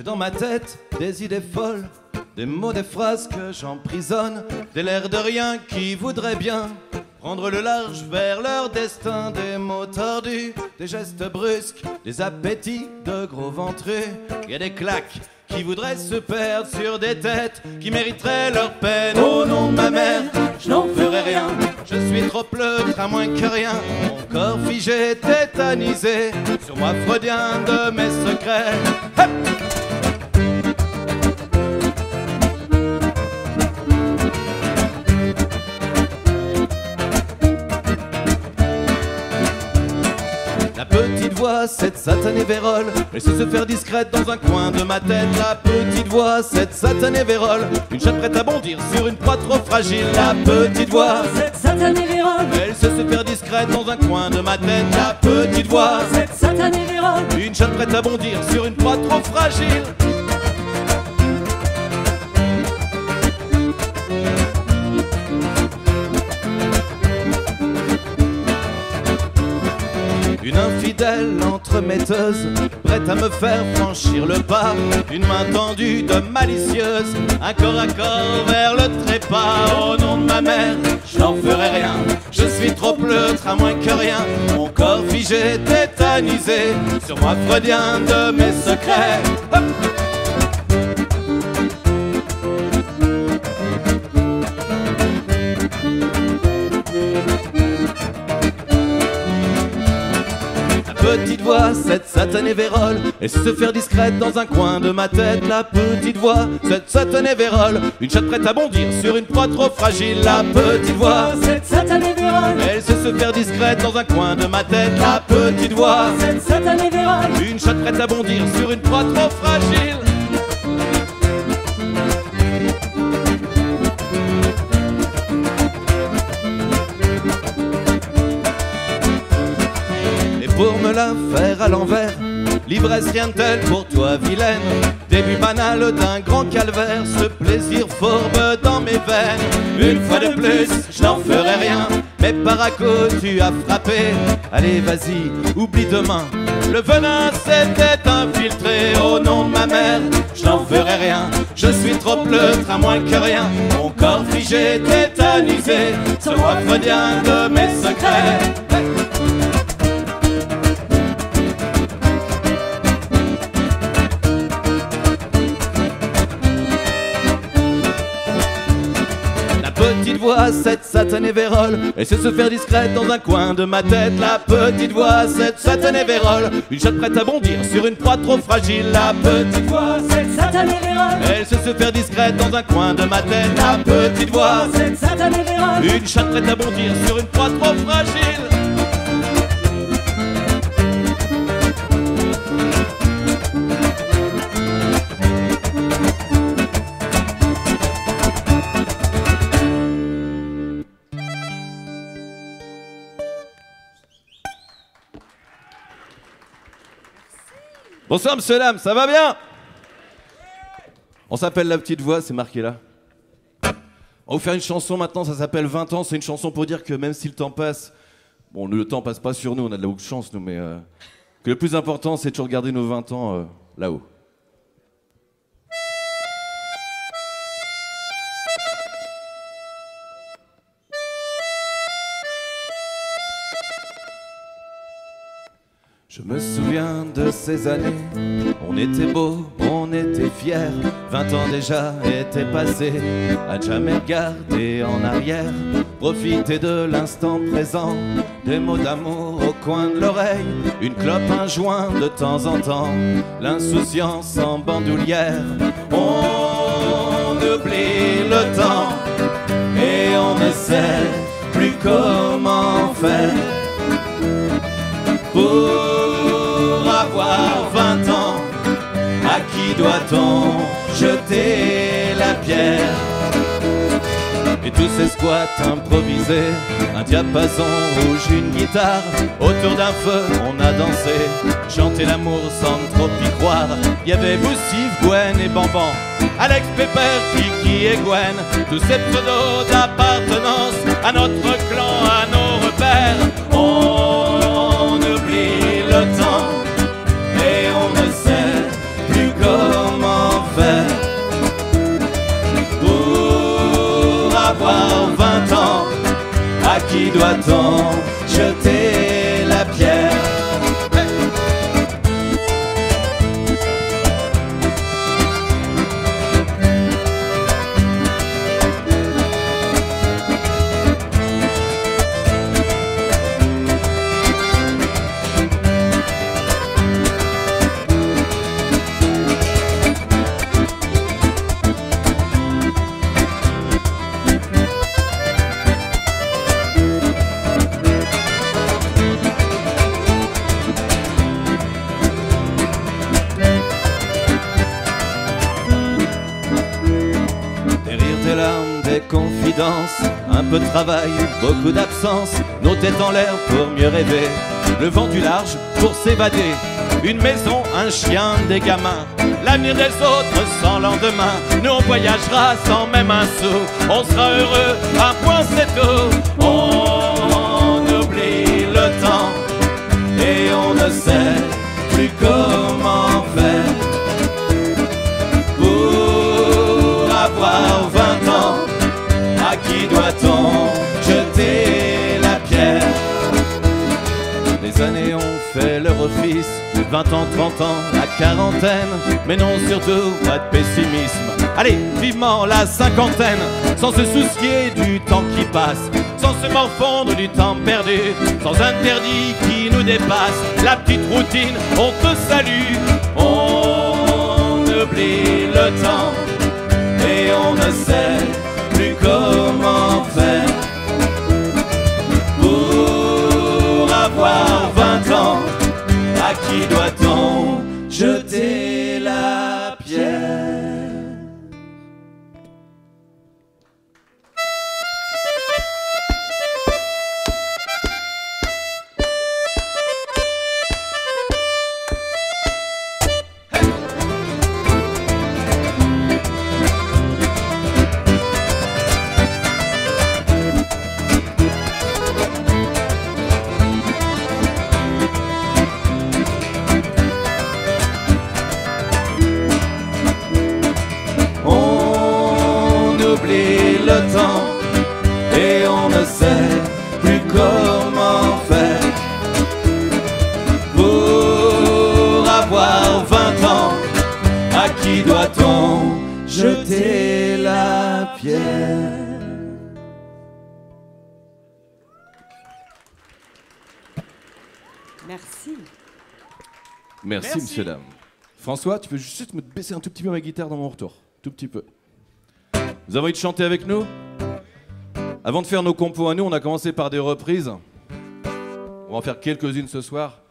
dans ma tête des idées folles, des mots, des phrases que j'emprisonne, des l'air de rien qui voudraient bien prendre le large vers leur destin, des mots tordus, des gestes brusques, des appétits de gros ventrus, et des claques qui voudraient se perdre sur des têtes qui mériteraient leur peine. Au nom de ma mère, je n'en ferai rien, je suis trop pleutre à moins que rien, mon corps figé, tétanisé, sur moi freudien de mes secrets. Hop! La petite voix, cette satanée vérole, elle sait se faire discrète dans un coin de ma tête. La petite voix, cette satanée vérole, une chatte prête à bondir sur une proie trop fragile. La petite voix, cette satanée vérole, elle sait se faire discrète dans un coin de ma tête. La petite voix, cette satanée vérole, une chatte prête à bondir sur une proie trop fragile. Une infidèle entremetteuse, prête à me faire franchir le pas, une main tendue de malicieuse, un corps à corps vers le trépas. Au nom de ma mère, je n'en ferai rien, je suis trop pleutre à moins que rien, mon corps figé, tétanisé, sur moi freudien de mes secrets. Hop! Petite voix, cette satanée vérole, elle sait se faire discrète dans un coin de ma tête. La petite voix, cette satanée vérole, une chatte prête à bondir sur une proie trop fragile. La petite voix, cette satanée vérole, elle sait se faire discrète dans un coin de ma tête. La petite voix, cette satanée vérole, une chatte prête à bondir sur une proie trop fragile. Pour me la faire à l'envers, l'ivresse rien de tel pour toi vilaine, début banal d'un grand calvaire, ce plaisir fourbe dans mes veines. Une fois de plus, je n'en ferai rien, mais par à côté tu as frappé. Allez vas-y, oublie demain, le venin s'était infiltré. Au nom de ma mère, je n'en ferai rien, je suis trop pleutre à moins que rien, mon corps figé, tétanisé, sur moi freudien de mes secrets. Petite voix, cette satanée vérole, elle sait se faire discrète dans un coin de ma tête. La petite voix, cette satanée vérole, une chatte prête à bondir sur une proie trop fragile. La petite voix, cette satanée vérole, elle sait se faire discrète dans un coin de ma tête. La petite voix, cette satanée vérole, une chatte prête à bondir sur une proie trop fragile. Bonsoir monsieur, dame, ça va bien? On s'appelle La Petite Voix, c'est marqué là. On va vous faire une chanson maintenant, ça s'appelle 20 ans. C'est une chanson pour dire que même si le temps passe, bon, le temps passe pas sur nous, on a de la chance nous, mais que le plus important c'est de toujours garder nos 20 ans là-haut. Je me souviens de ces années, on était beaux, on était fiers. 20 ans déjà étaient passés, à jamais regarder en arrière. Profiter de l'instant présent, des mots d'amour au coin de l'oreille, une clope, un joint de temps en temps, l'insouciance en bandoulière. On oublie le temps et on ne sait plus comment faire pour avoir 20 ans. À qui doit-on jeter la pierre? Et tous ces squats improvisés, un diapason rouge, une guitare, autour d'un feu on a dansé, chanté l'amour sans trop y croire. Il y avait Boussif, Gwen et Bamban, Alex, Pépère, Kiki et Gwen, tous ces pseudos d'appartenance à notre clan, à nos repères. On oublie le temps et on ne sait plus comment qui doit-on jeter la pierre? Un peu de travail, beaucoup d'absence, nos têtes en l'air pour mieux rêver, le vent du large pour s'évader, une maison, un chien, des gamins, l'avenir des autres sans lendemain. Nous on voyagera sans même un sou, on sera heureux, un point c'est tout. On oublie le temps et on ne sait plus comment faire pour avoir 20 ans. À qui doit-on jeter la pierre? Les années ont fait leur office, 20 ans, 30 ans, la quarantaine. Mais non, surtout, pas de pessimisme. Allez, vivement la cinquantaine, sans se soucier du temps qui passe, sans se morfondre du temps perdu, sans interdit qui nous dépasse. La petite routine, on te salue, on oublie le temps et on ne sait plus comment faire pour avoir 20 ans. À qui doit-on jeter la pierre? Le temps et on ne sait plus comment faire pour avoir 20 ans. À qui doit-on jeter la pierre? Merci. Merci, monsieur, dame. François, tu peux juste me baisser un tout petit peu ma guitare dans mon retour? Tout petit peu. Vous avez envie de chanter avec nous? Avant de faire nos compos à nous, on a commencé par des reprises. On va en faire quelques-unes ce soir.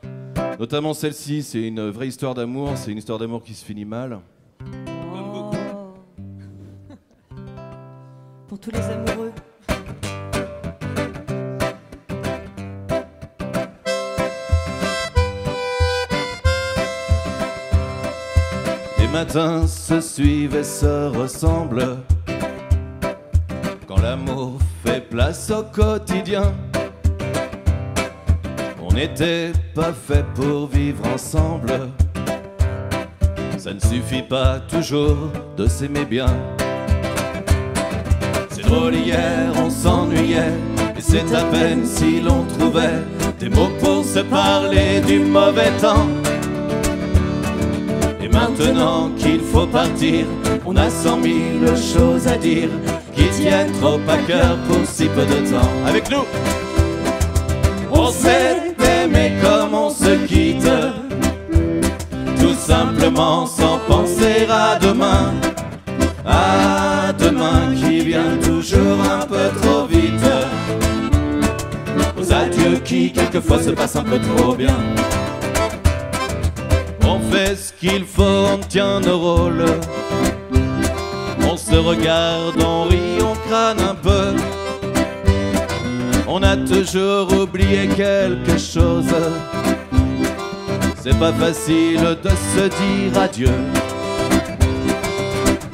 Notamment celle-ci, c'est une vraie histoire d'amour. C'est une histoire d'amour qui se finit mal. Oh. Pour tous les amoureux. Les matins se suivent et se ressemblent. Quand l'amour fait place au quotidien, on n'était pas fait pour vivre ensemble. Ça ne suffit pas toujours de s'aimer bien. C'est drôle, hier on s'ennuyait, et c'est à peine si l'on trouvait des mots pour se parler du mauvais temps. Et maintenant qu'il faut partir, on a 100 000 choses à dire qui tiennent trop à cœur pour si peu de temps. Avec nous, on s'est aimé comme on se quitte, tout simplement sans penser à demain qui vient toujours un peu trop vite, aux adieux qui quelquefois se passent un peu trop bien. On fait ce qu'il faut, on tient nos rôles, on se regarde, on rit, on crâne un peu. On a toujours oublié quelque chose. C'est pas facile de se dire adieu.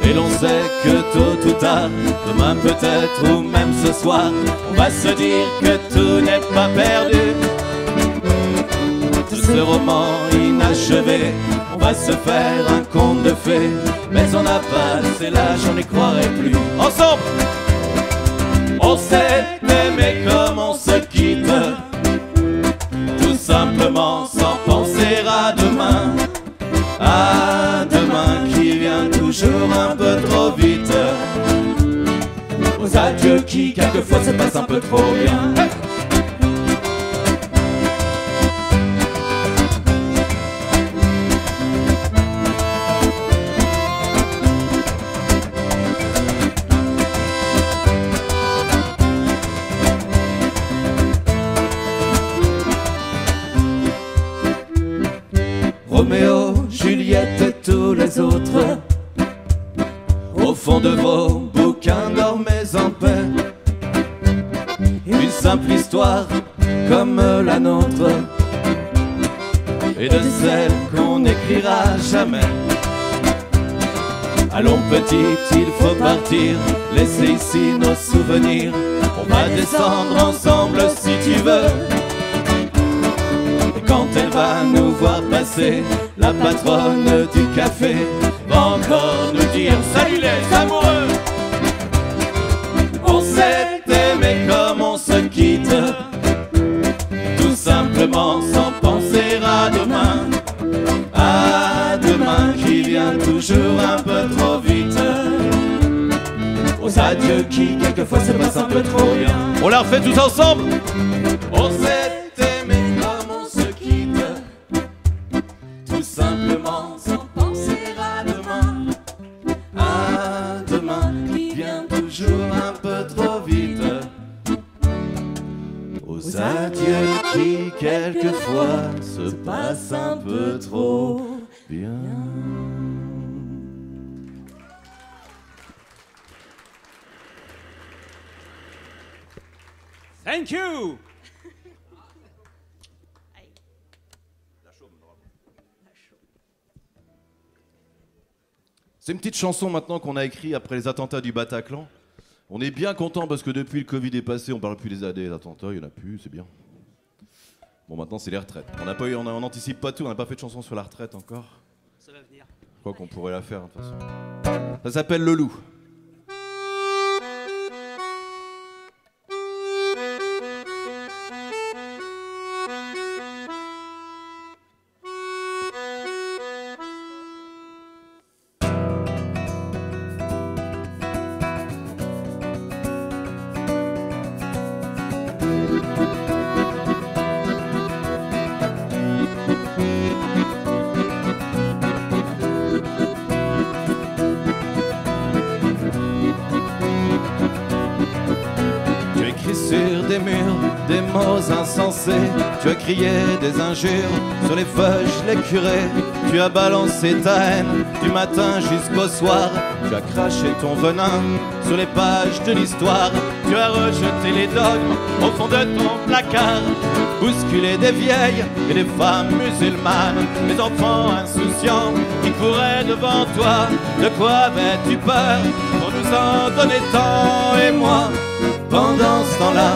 Et l'on sait que tôt ou tard, demain peut-être ou même ce soir, on va se dire que tout n'est pas perdu. De ce roman inachevé, on va se faire un conte de fées, mais on n'a pas assez l'âge, on n'y croirait plus. Ensemble, on s'est aimé comme on se simplement sans penser à demain. À demain qui vient toujours un peu trop vite. Aux adieux qui quelquefois se passent un peu trop bien. Hey! Roméo, Juliette et tous les autres, au fond de vos bouquins dormez en paix. Une simple histoire comme la nôtre, et de celle qu'on n'écrira jamais. Allons petite, il faut partir, laisser ici nos souvenirs. On va descendre ensemble si tu veux. Quand elle va nous voir passer, la patronne du café va encore nous dire salut les amoureux. On s'est aimé comme on se quitte, tout simplement sans penser à demain. À demain qui vient toujours un peu trop vite. Aux adieux qui quelquefois se passent un peu trop bien. On la refait tous ensemble. On s'est aimé comme on se quitte, tout simplement sans penser à demain. À demain qui vient toujours un peu trop vite. Aux adieux qui quelquefois se passent un peu trop bien. Thank you. C'est une petite chanson maintenant qu'on a écrite après les attentats du Bataclan. On est bien content parce que depuis le Covid est passé, on parle plus des attentats, il n'y en a plus, c'est bien. Bon, maintenant c'est les retraites. On n'anticipe pas tout, on n'a pas fait de chanson sur la retraite encore. Ça va venir. Je crois qu'on pourrait la faire de toute façon. Ça s'appelle Le Loup. Sur des murs, des mots insensés, tu as crié des injures sur les feuilles, les curés. Tu as balancé ta haine du matin jusqu'au soir. Tu as craché ton venin sur les pages de l'histoire. Tu as rejeté les dogmes au fond de ton placard, bousculé des vieilles et des femmes musulmanes, des enfants insouciants qui couraient devant toi. De quoi avais-tu peur pour nous en donner tant? Et moi, pendant ce temps-là,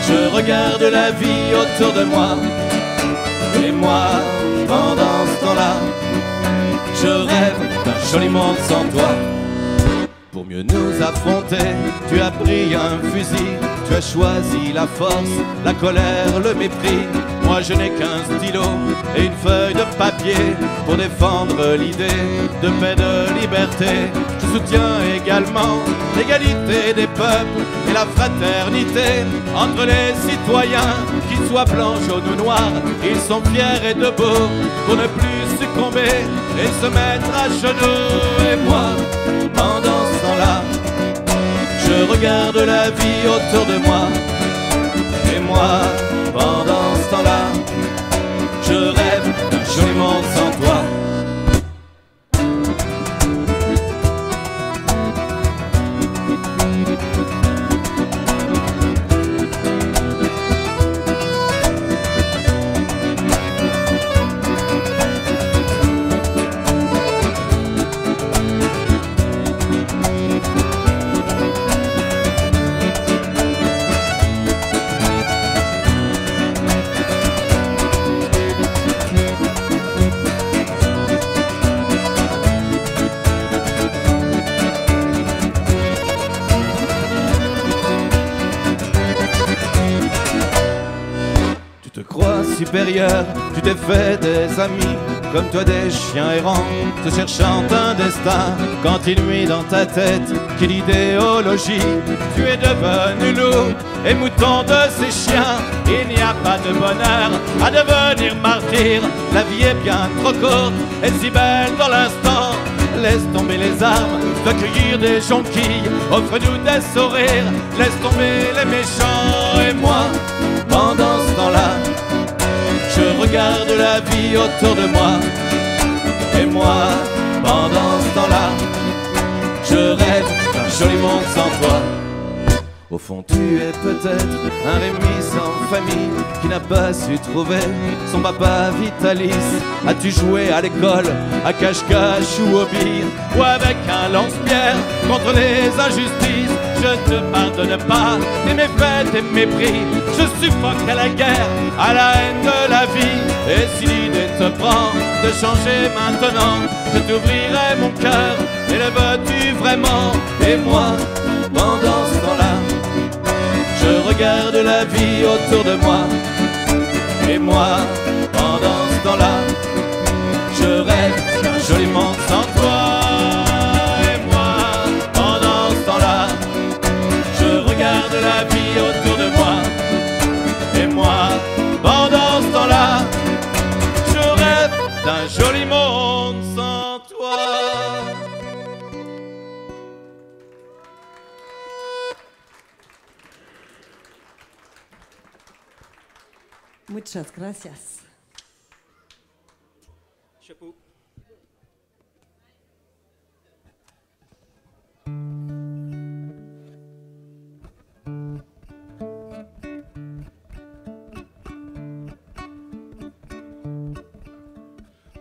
je regarde la vie autour de moi. Et moi, pendant ce temps-là, je rêve d'un joli monde sans toi. Pour mieux nous affronter, tu as pris un fusil. Tu as choisi la force, la colère, le mépris. Moi je n'ai qu'un stylo et une feuille de papier pour défendre l'idée de paix, de liberté. Je soutiens également l'égalité des peuples et la fraternité entre les citoyens, qu'ils soient blancs, jaunes ou noirs. Ils sont fiers et debout pour ne plus succomber et se mettre à genoux. Et moi, pendant ce temps-là, je regarde la vie autour de moi. Et moi, pendant ce temps-là, je rêve d'un joli monde sans toi. supérieur, tu t'es fait des amis, comme toi des chiens errants, te cherchant un destin. Quand il nuit dans ta tête, quelle idéologie, tu es devenu loup et mouton de ces chiens. Il n'y a pas de bonheur à devenir martyr, la vie est bien trop courte et si belle dans l'instant. Laisse tomber les armes, va cueillir des jonquilles, offre-nous des sourires, laisse tomber les méchants. Et moi, pendant ce temps-là, je regarde la vie autour de moi. Et moi, pendant ce temps-là, je rêve d'un joli monde sans toi. Au fond tu es peut-être un Rémi sans famille qui n'a pas su trouver son papa Vitalis. As-tu joué à l'école, à cache-cache ou au bille, ou avec un lance-pierre contre les injustices? Je ne pardonne pas tes méfaits, tes mépris. Je suffoque à la guerre, à la haine de la vie. Et si l'idée te prend de changer maintenant, je t'ouvrirai mon cœur, et le veux-tu vraiment? Et moi, pendant ce temps-là, je regarde la vie autour de moi. Et moi, pendant ce temps-là, je rêve d'un joli monde sans toi. Et moi, pendant ce temps-là, je regarde la vie autour de moi. Et moi, pendant ce temps-là, je rêve d'un joli monde sans toi. Muchas gracias. Chapeau.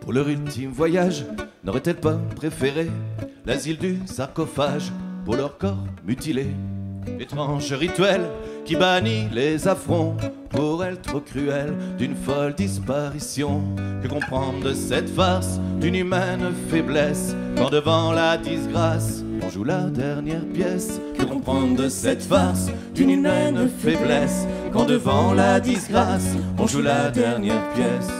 Pour leur ultime voyage, n'aurait-elle pas préféré l'asile du sarcophage pour leur corps mutilé? Étrange rituel qui bannit les affronts, pour elle trop cruelle, d'une folle disparition. Que comprendre de cette farce d'une humaine faiblesse, quand devant la disgrâce on joue la dernière pièce? Que comprendre de cette farce d'une humaine faiblesse, quand devant la disgrâce on joue la dernière pièce?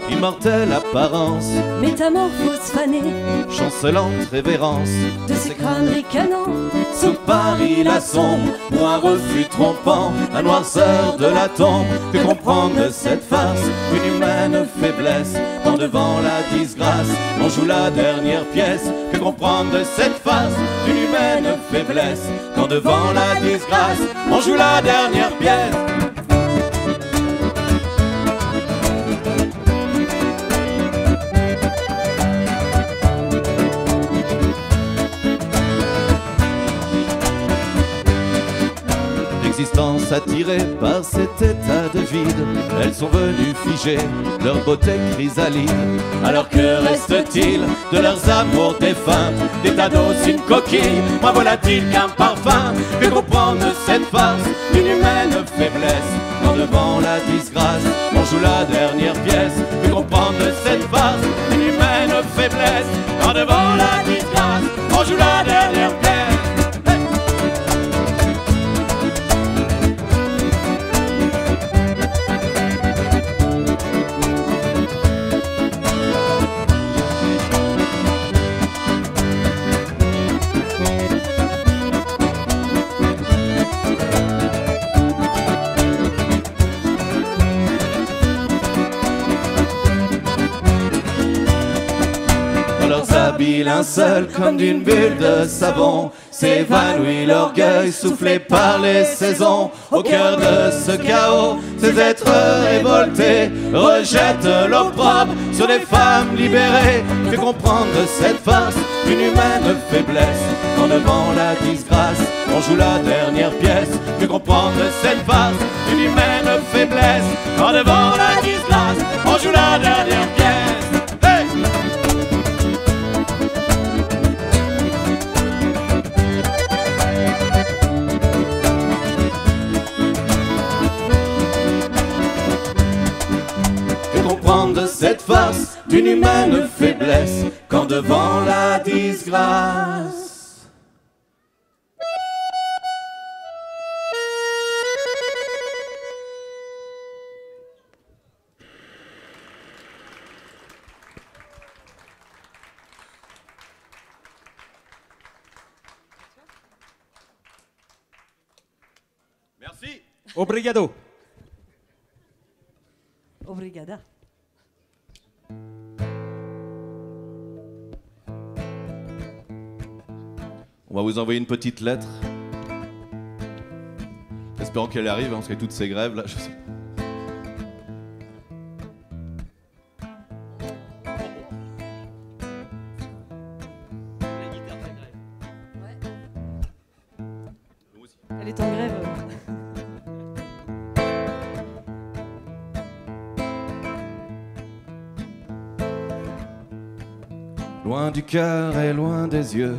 Immortelle apparence, métamorphose fanée, chancelante révérence de ces crânes ricanants. Sous Paris la sombre, pour un refus trompant, la noirceur de la tombe. Que comprendre de cette farce d'une humaine faiblesse, quand devant la disgrâce on joue la dernière pièce? Que comprendre de cette farce d'une humaine faiblesse, quand devant la disgrâce on joue la dernière pièce? L'existence attirée par cet état de vide, elles sont venues figer leur beauté chrysalide. Alors que reste-t-il de leurs amours défuntes? Des tas d'os, une coquille, moins volatile qu'un parfum. Que comprendre de cette farce d'une humaine faiblesse, quand devant la disgrâce on joue la dernière pièce? Que comprendre de cette farce d'une humaine faiblesse, quand devant la disgrâce on joue la dernière pièce? Linceul comme d'une bulle de savon, s'évanouit l'orgueil soufflé par les saisons. Au cœur de ce chaos, ces êtres révoltés rejettent l'opprobre sur des femmes libérées. Que comprendre de cette farce d'une humaine faiblesse, quand devant la disgrâce on joue la dernière pièce? Que comprendre de cette farce d'une humaine faiblesse, quand devant la disgrâce on joue la dernière pièce? Hey! cette force d'une humaine faiblesse quand devant la disgrâce. Merci. Obrigado. Obrigada. On va vous envoyer une petite lettre. Espérons qu'elle arrive, hein, parce qu'avec toutes ces grèves là, je sais. La guitare de la grève. Nous aussi. Elle est en grève. Loin du cœur et loin des yeux,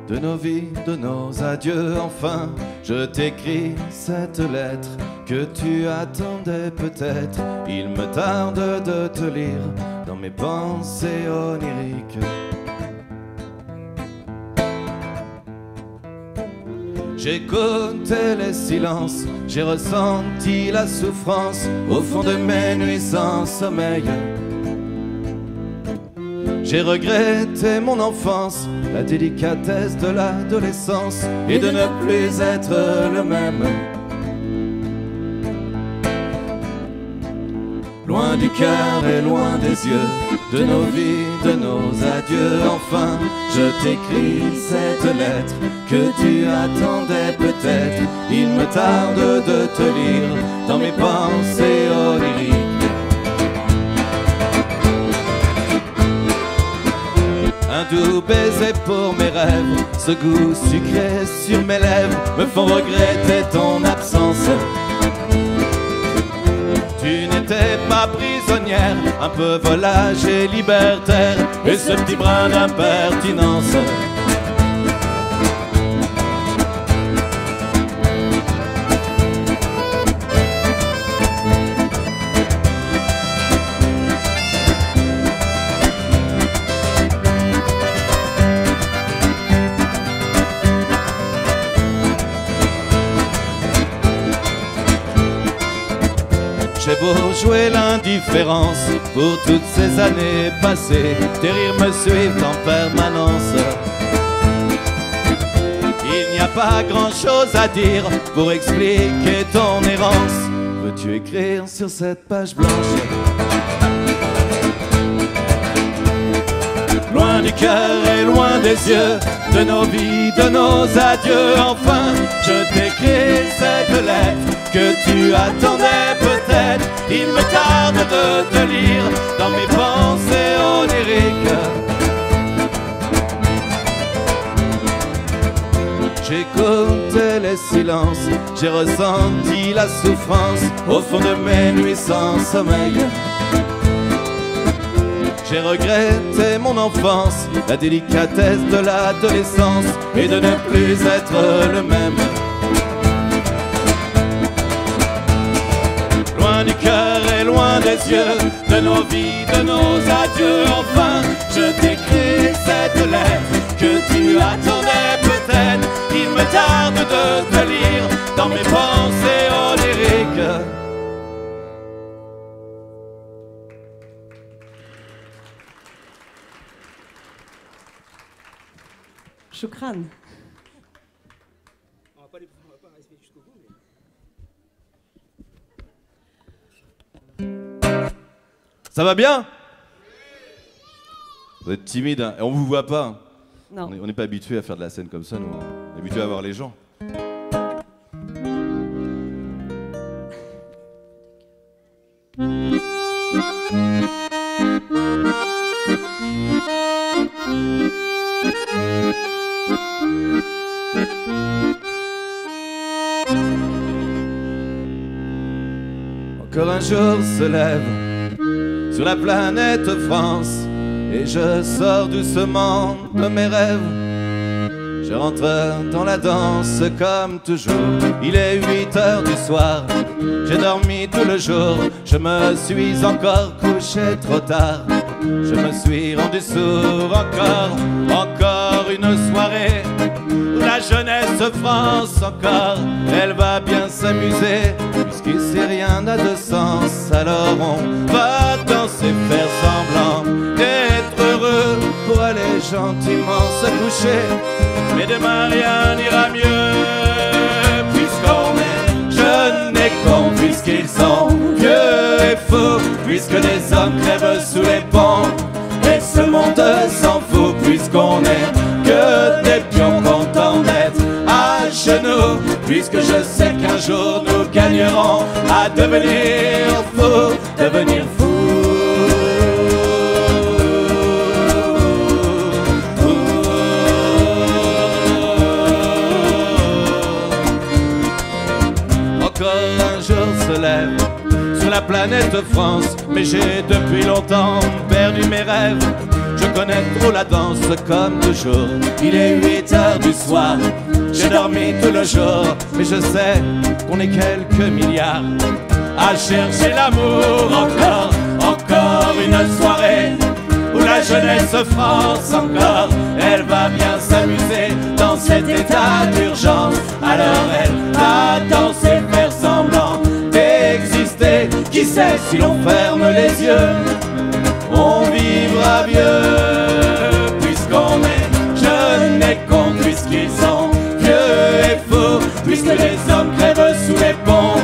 de nos vies, de nos adieux, enfin, je t'écris cette lettre que tu attendais peut-être. Il me tarde de te lire dans mes pensées oniriques. J'ai écouté les silences, j'ai ressenti la souffrance au fond de mes nuits sans sommeil. J'ai regretté mon enfance, la délicatesse de l'adolescence et de ne plus être le même. Loin du cœur et loin des yeux, de nos vies, de nos adieux, enfin, je t'écris cette lettre que tu attendais peut-être. Il me tarde de te lire dans mes pensées oniriques. Un doux baiser pour mes rêves, ce goût sucré sur mes lèvres me font regretter ton absence. Tu n'étais pas prisonnière, un peu volage et libertaire, et ce petit brin d'impertinence. J'ai beau jouer l'indifférence pour toutes ces années passées, tes rires me suivent en permanence. Il n'y a pas grand-chose à dire pour expliquer ton errance. Veux-tu écrire sur cette page blanche? Loin du cœur et loin des yeux, de nos vies, de nos adieux, enfin, je t'écris cette lettre que tu attendais peut-être. Il me tarde de te lire dans mes pensées oniriques. J'ai écouté les silences, j'ai ressenti la souffrance au fond de mes nuits sans sommeil. J'ai regretté mon enfance, la délicatesse de l'adolescence et de ne plus être le même. Loin du cœur et loin des yeux, de nos vies, de nos adieux, enfin, je t'écris cette lettre que tu attendais peut-être. Il me tarde de te lire dans mes pensées oniriques. Choukran. On va pas rester jusqu'au bout, mais... Ça va bien? Vous êtes timide, hein, et on vous voit pas. Non. On n'est pas habitué à faire de la scène comme ça, nous. On est habitué à voir les gens. Encore un jour se lève sur la planète France et je sors doucement de mes rêves. Je rentre dans la danse comme toujours. Il est 8h heures du soir. J'ai dormi tout le jour, je me suis encore couché trop tard. Je me suis rendu sourd encore une soirée où la jeunesse France encore, elle va bien s'amuser. Puisqu'ici rien n'a de sens, alors on va danser, faire semblant d'être heureux pour aller gentiment se coucher. Mais demain rien n'ira mieux, puisqu'on est jeunes et cons, puisqu'ils sont vieux et fous, puisque les hommes crèvent sous les ponts. Et ce monde s'en fout, puisqu'on est que des pions contents d'être à genoux, puisque je sais qu'un jour nous gagnerons à devenir fous, devenir fous. Encore un jour se lève sur la planète France, mais j'ai depuis longtemps perdu mes rêves. Je connais trop la danse comme toujours. Il est 8 heures du soir, j'ai dormi tout le jour, mais je sais qu'on est quelques milliards à chercher l'amour. Encore une soirée où la jeunesse France encore, elle va bien s'amuser dans cet état d'urgence. Alors elle va danser, faire semblant d'exister. Qui sait si l'on ferme les yeux, on vivra vieux, puisqu'on est jeunes et cons, puisqu'ils sont vieux et fous, puisque les hommes crèvent sous les ponts.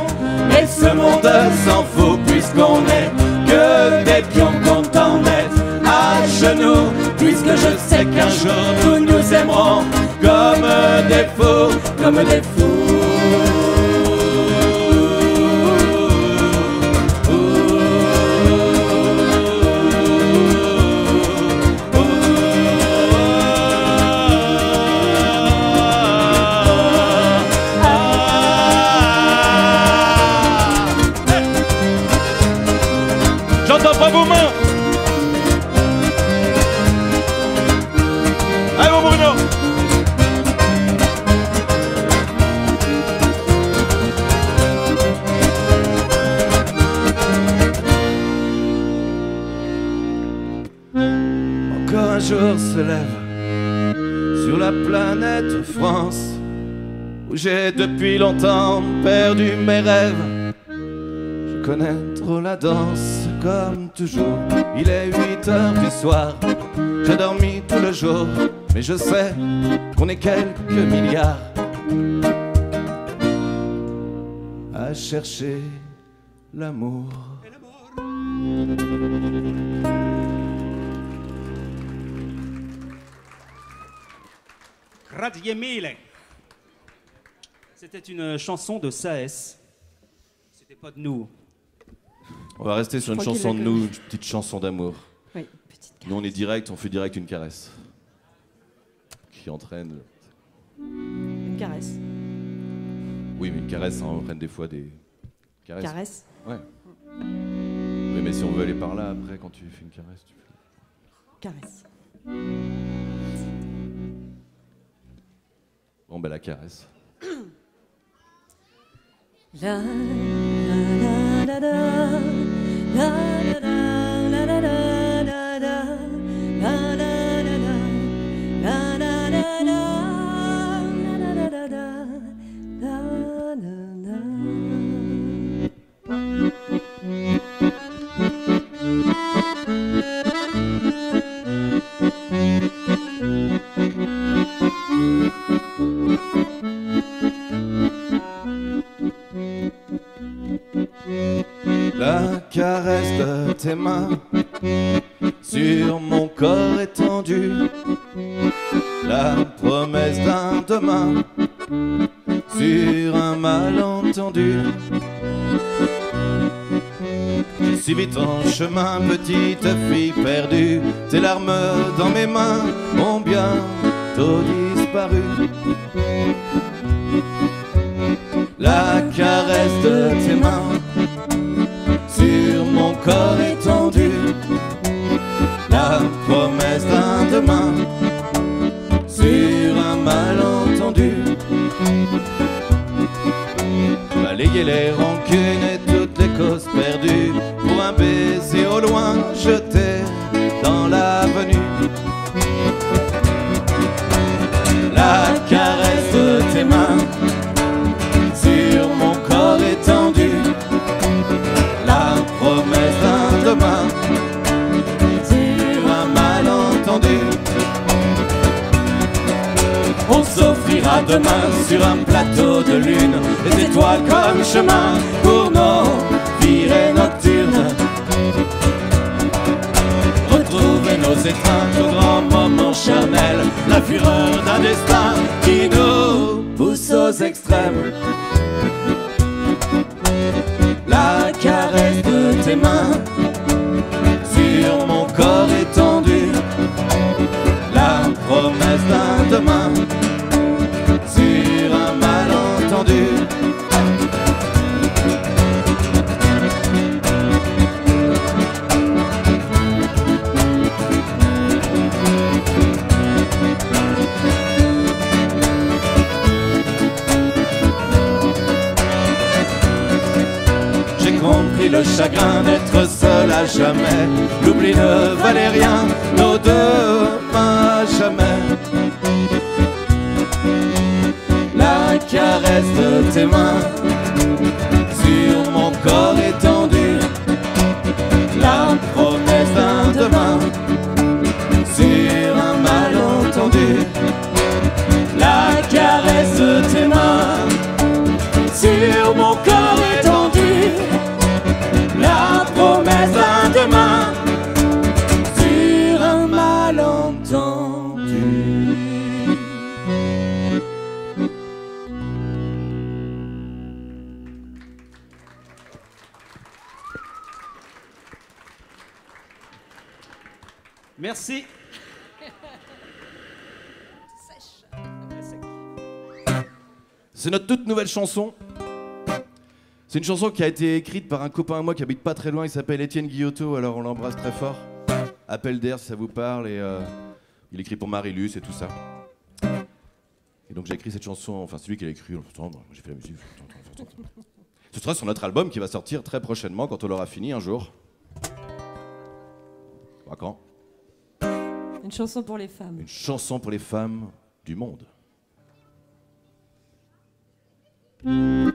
Et ce monde s'en fout, puisqu'on est que des pions contents d'être à genoux, puisque je sais qu'un jour nous nous aimerons comme des fous, comme des fous. J'entends pas vos mains. Allez mon Bruno. Encore un jour se lève sur la planète France, où j'ai depuis longtemps perdu mes rêves. Je connais trop la danse comme toujours. Il est 8 heures du soir, j'ai dormi tout le jour, mais je sais qu'on est quelques milliards à chercher l'amour. Grazie mille. C'était une chanson de Saes. C'était pas de nous. On va rester sur une crois qu'il chanson de l'a nous, connu. une petite chanson d'amour. Oui, petite Nous on est direct, on fait direct une caresse qui entraîne. Une caresse. Oui, mais une caresse, ça entraîne des fois des caresses. Caresse. Ouais. Oui, mais si on veut aller par là après, quand tu fais une caresse, tu fais. Caresse. Bon, ben la caresse. La la la la la la la la la la la la La caresse de tes mains sur mon corps étendu, la promesse d'un demain sur un malentendu. J'ai suivi ton chemin, petite fille perdue. Tes larmes dans mes mains ont bientôt disparu. La caresse de tes mains sur mon corps étendu, la promesse d'un demain sur un malentendu. Ma balayer les rancunes et toutes les causes perdues. Pour un baiser au loin jeté dans l'avenue. La caresse de tes mains sur mon corps étendu. La promesse d'un demain sur un malentendu. On s'offrira demain sur un plateau de lune des étoiles comme chemin pour nos virées nocturnes. Retrouver nos étreintes au grand moment charnel, la fureur d'un destin qui nous pousse aux extrêmes. La caresse de tes mains sur mon corps étendu. La promesse d'un demain sur un malentendu. J'ai compris le chagrin d'être seul à jamais. L'oubli ne valait rien, nos deux mains à jamais. La caresse de tes mains sur mon corps étendu. La promesse d'un demain sur un malentendu. La caresse de tes mains sur mon corps étendu. La promesse d'un demain sur un malentendu. Merci. C'est notre toute nouvelle chanson. C'est une chanson qui a été écrite par un copain à moi qui habite pas très loin, il s'appelle Étienne Guillotot, alors on l'embrasse très fort. Appel d'air si ça vous parle, et il écrit pour Marilus et tout ça. Et donc j'ai écrit cette chanson, enfin c'est lui qui l'a écrit, j'ai fait la musique. Ce sera sur notre album qui va sortir très prochainement quand on l'aura fini un jour. Pas quand ? Une chanson pour les femmes. Une chanson pour les femmes du monde. Aux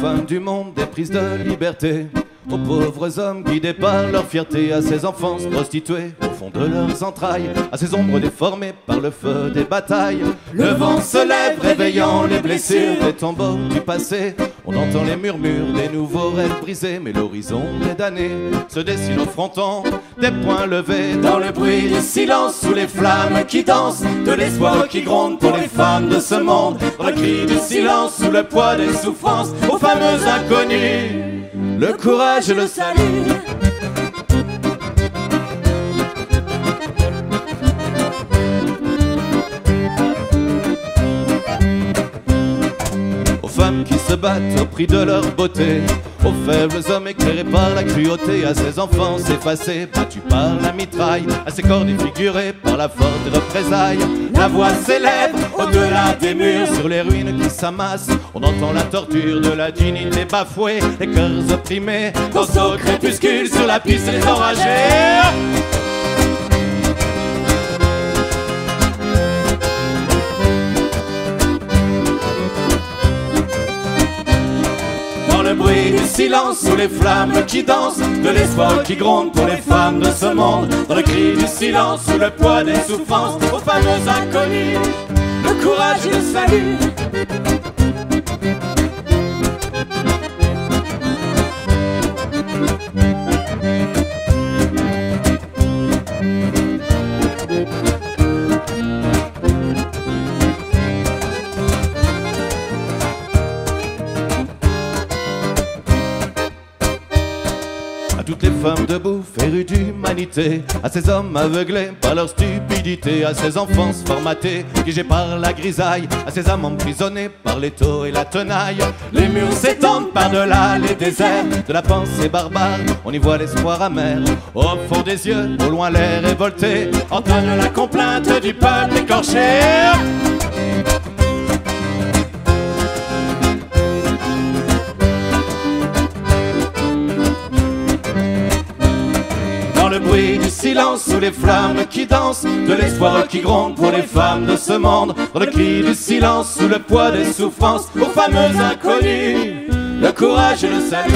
femmes du monde déprises de liberté, aux pauvres hommes guidés par leur fierté, à ces enfants prostitués au fond de leurs entrailles, à ces ombres déformées par le feu des batailles. Le vent se lève réveillant les blessures des tombeaux du passé. On entend les murmures des nouveaux rêves brisés, mais l'horizon des damnés se dessine au fronton, des poings levés dans le bruit du silence, sous les flammes qui dansent, de l'espoir qui gronde pour les femmes de ce monde, dans le cri du silence, sous le poids des souffrances, aux fameux inconnus, le courage et le salut. Aux femmes qui se battent au prix de leur beauté, aux faibles hommes éclairés par la cruauté, à ces enfants effacés, battus par la mitraille, à ces corps défigurés par la force des représailles. La voix s'élève au-delà des murs, sur les ruines qui s'amassent. On entend la torture de la dignité bafouée, les cœurs opprimés, dansent au crépuscule sur la piste des enragés. Le bruit du silence, sous les flammes qui dansent, de l'espoir qui gronde pour les femmes de ce monde, dans le cri du silence, sous le poids des souffrances, aux fameux inconnus, le courage et le salut. toutes les femmes debout, férues d'humanité, à ces hommes aveuglés par leur stupidité, à ces enfants formatés, piégés par la grisaille, à ces âmes emprisonnées par l'étau et la tenaille. Les murs s'étendent par-delà les déserts de la pensée barbare, on y voit l'espoir amer. Au fond des yeux, au loin l'air révolté, entonne la complainte du peuple écorché. Dans le bruit du silence, sous les flammes qui dansent, de l'espoir qui gronde pour les femmes de ce monde. Dans le cri du silence, sous le poids des souffrances, aux fameux inconnus, le courage et le salut.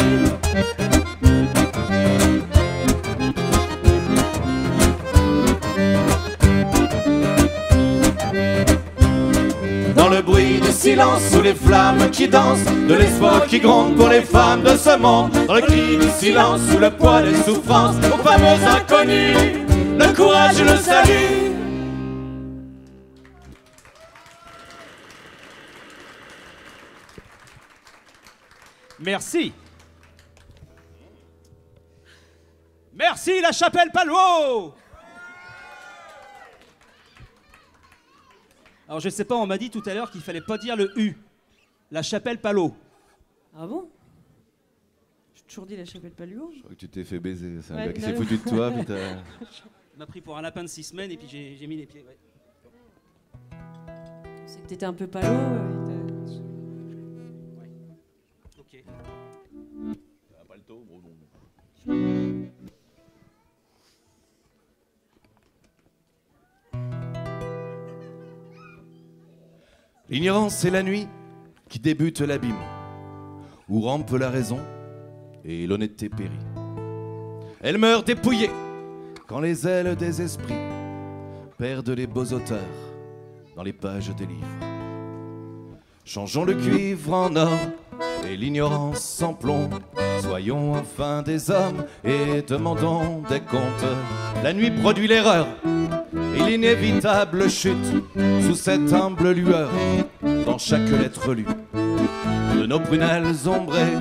Dans le bruit du silence, sous les flammes qui dansent, de l'espoir qui gronde pour les femmes de ce monde. Dans le cri du silence, sous le poids des souffrances, aux fameux inconnus, le courage et le salut. Merci. Merci la chapelle Palouot. Alors je sais pas, on m'a dit tout à l'heure qu'il fallait pas dire le U. La chapelle Palouot. Ah bon? J'ai toujours dit la chapelle Palouot. Je crois que tu t'es fait baiser, c'est un Ouais, gars qui s'est foutu de toi, putain. On m'a pris pour un lapin de 6 semaines et puis j'ai mis les pieds. Ouais. C'est que t'étais un peu palo. Ok. L'ignorance, c'est la nuit qui débute l'abîme, où rampe la raison et l'honnêteté périt. Elle meurt dépouillée quand les ailes des esprits perdent les beaux auteurs dans les pages des livres. Changeons le cuivre en or et l'ignorance en plomb. Soyons enfin des hommes et demandons des comptes. La nuit produit l'erreur et l'inévitable chute sous cette humble lueur. Dans chaque lettre lue de nos prunelles ombrées,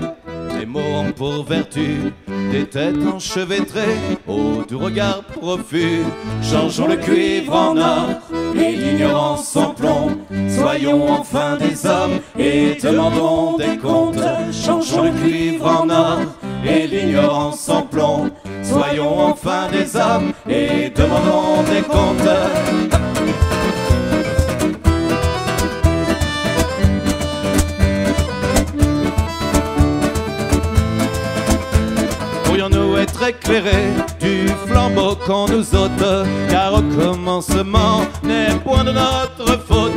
des mots ont pour vertu des têtes enchevêtrées au du regard profus. Changeons le cuivre en or et l'ignorance en plomb. Soyons enfin des hommes et demandons des comptes. Changeons le cuivre en or et l'ignorance en plomb. Soyons enfin des hommes et demandons des comptes. Pourrions-nous être éclairés du flambeau qu'on nous ôte, car au commencement n'est point de notre faute.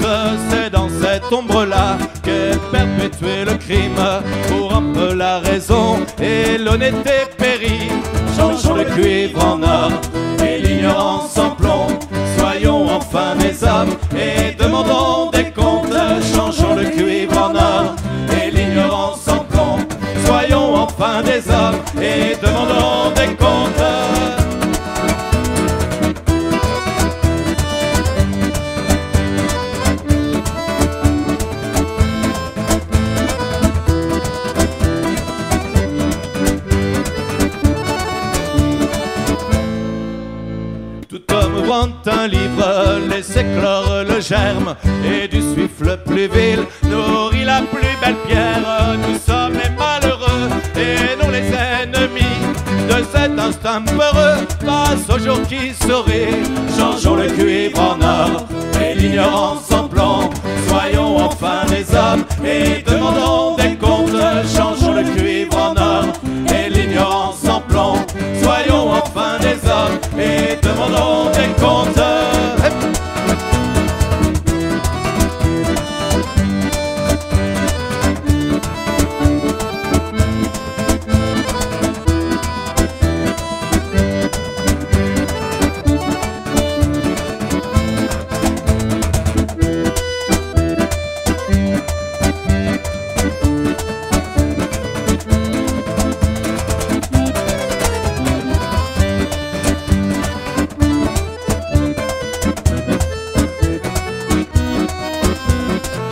C'est dans cette ombre-là qu'est perpétué le crime, pour un peu la raison et l'honnêteté périt. Changeons le cuivre en or et l'ignorance en plomb. Soyons enfin des hommes et demandons des comptes. Changeons le cuivre en or et l'ignorance en plomb. Soyons enfin des hommes et demandons des comptes. Tout homme rend un livre, laisse éclore le germe, et du suif le plus vil nourrit la plus belle pierre. Nous sommes les malheureux et non les ennemis de cet instinct peureux. Passe au jour qui sourit. Changeons le cuivre en or et l'ignorance en plomb. Soyons enfin des hommes et demandons des comptes. Changeons le cuivre en or et l'ignorance en plomb. Soyons enfin des hommes et demandons des comptes.